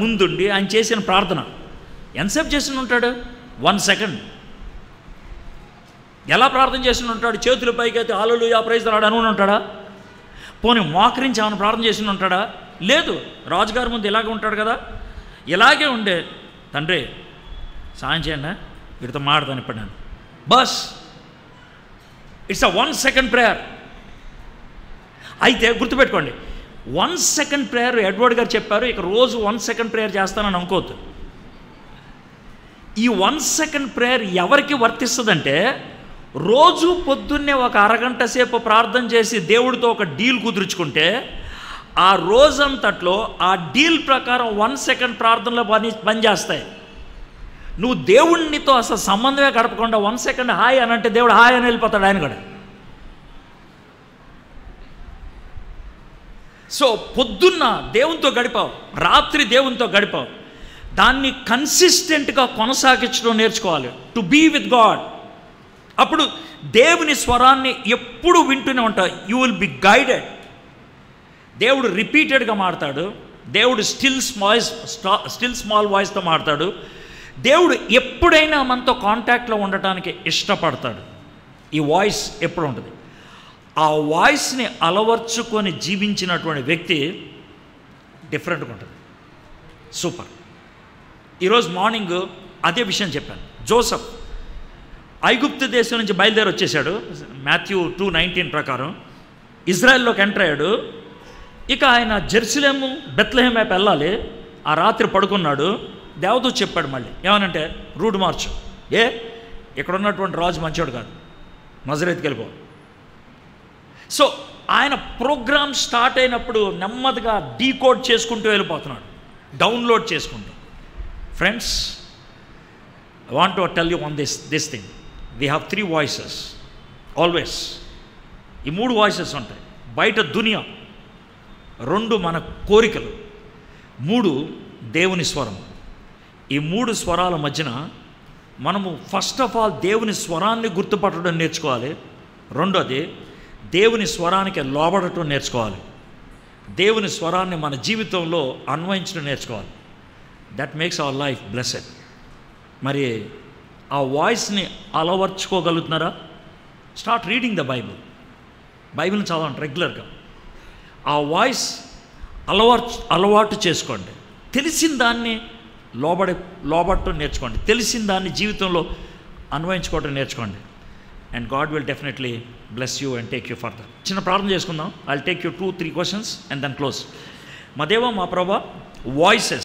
ముందుండి ఆయన చేసిన ప్రార్థన ఎంతసేపు చేసి ఉంటాడు? 1 సెకండ్. ఎలా ప్రార్థన చేసి ఉంటాడు? చేతుల పైకి అయితే హల్లెలూయా ప్రైజ్ ది లార్డ్ అని ఉంటాడా? పోనీ మోకరించి ఏమైనా ప్రార్థన చేసి ఉంటాడా? లేదు. రాజుగారి ముందు ఇలాగే ఉంటాడు కదా, ఇలాగే ఉండే, తండ్రి సాయం చేయండి, వీటితో మాడతాను ఇప్పుడు నేను, bus. It's a 1 second prayer. అయితే గుర్తుపెట్టుకోండి, 1 సెకండ్ ప్రేయర్ ఎడ్వర్డ్ గారు చెప్పారు. ఇక రోజు 1 సెకండ్ ప్రేయర్ చేస్తానని అనుకోవద్దు. ఈ 1 సెకండ్ ప్రేయర్ ఎవరికి వర్తిస్తుందంటే, రోజు పొద్దున్నే ఒక అరగంట సేపు ప్రార్థన చేసి దేవుడితో ఒక డీల్ కుదుర్చుకుంటే ఆ రోజంతట్లో ఆ డీల్ ప్రకారం 1 సెకండ్ ప్రార్థనలో పనిచేస్తాయి. నువ్వు దేవుడినితో అసలు సంబంధమే గడపకుండా 1 సెకండ్ హాయ్ అని అంటే దేవుడు హాయ్ అని వెళ్ళిపోతాడు ఆయన కూడా. సో పొద్దున్న దేవునితో గడిపావు, రాత్రి దేవునితో గడిపావు, దాన్ని కన్సిస్టెంట్గా కొనసాగించడం నేర్చుకోవాలి. To be with God. అప్పుడు దేవుని స్వరాన్ని ఎప్పుడు వింటూనే ఉంటావు. You will be guided. దేవుడు రిపీటెడ్గా మాడతాడు. దేవుడు స్టిల్ స్మాల్ వాయిస్తో మాడతాడు. దేవుడు ఎప్పుడైనా మనతో కాంటాక్ట్లో ఉండటానికి ఇష్టపడతాడు. ఈ వాయిస్ ఎప్పుడు ఉంటుంది. ఆ వాయిస్ని అలవర్చుకొని జీవించినటువంటి వ్యక్తి డిఫరెంట్గా ఉంటుంది. సూపర్. ఈరోజు మార్నింగ్ అదే విషయం చెప్పాను. జోసెఫ్ ఐగుప్తు దేశం నుంచి బయలుదేరి వచ్చేసాడు. మాథ్యూ 2:19 ప్రకారం ఇజ్రాయెల్లోకి ఎంటర్ అయ్యాడు. ఇక ఆయన జెరూసలేము బెత్లెహేం వైపు వెళ్ళాలి. ఆ రాత్రి పడుకున్నాడు. దేవదూత చెప్పాడు మళ్ళీ ఏమనంటే, రూట్ మార్చు, ఇక్కడ ఉన్నటువంటి రాజు మంచోడు కాదు, నజరేతుకి వెళ్ళిపో. సో ఆయన ప్రోగ్రామ్ స్టార్ట్ అయినప్పుడు నెమ్మదిగా డీకోడ్ చేసుకుంటూ వెళ్ళిపోతున్నాడు, డౌన్లోడ్ చేసుకుంటూ. Friends, I want to tell you on this thing. We have 3 voices always. ఈ 3 వాయిసెస్ ఉంటాయి. బయట దునియా, 2 మన కోరికలు, 3 దేవుని స్వరం. ఈ 3 స్వరాల మధ్యన మనము ఫస్ట్ ఆఫ్ ఆల్ దేవుని స్వరాన్ని గుర్తుపట్టడం నేర్చుకోవాలి. రెండోది దేవుని స్వరానికి లోబడటం నేర్చుకోవాలి. దేవుని స్వరాన్ని మన జీవితంలో అన్వయించడం నేర్చుకోవాలి. That makes our life blessed. మరి ఆ వాయిస్ని అలవర్చుకోగలుగుతున్నారా? Start reading the Bible. బైబిల్ని చదవండి రెగ్యులర్గా. ఆ వాయిస్ అలవాటు చేసుకోండి. తెలిసిన దాన్ని లోబడటం నేర్చుకోండి. తెలిసిన దాన్ని జీవితంలో అన్వయించుకోవటం నేర్చుకోండి. And God will definitely bless you and take you further. చిన్న ప్రార్థన చేసుకుందాం. I will take you 2-3 questions and then close. మా దేవా, మా ప్రభా, వాయిసెస్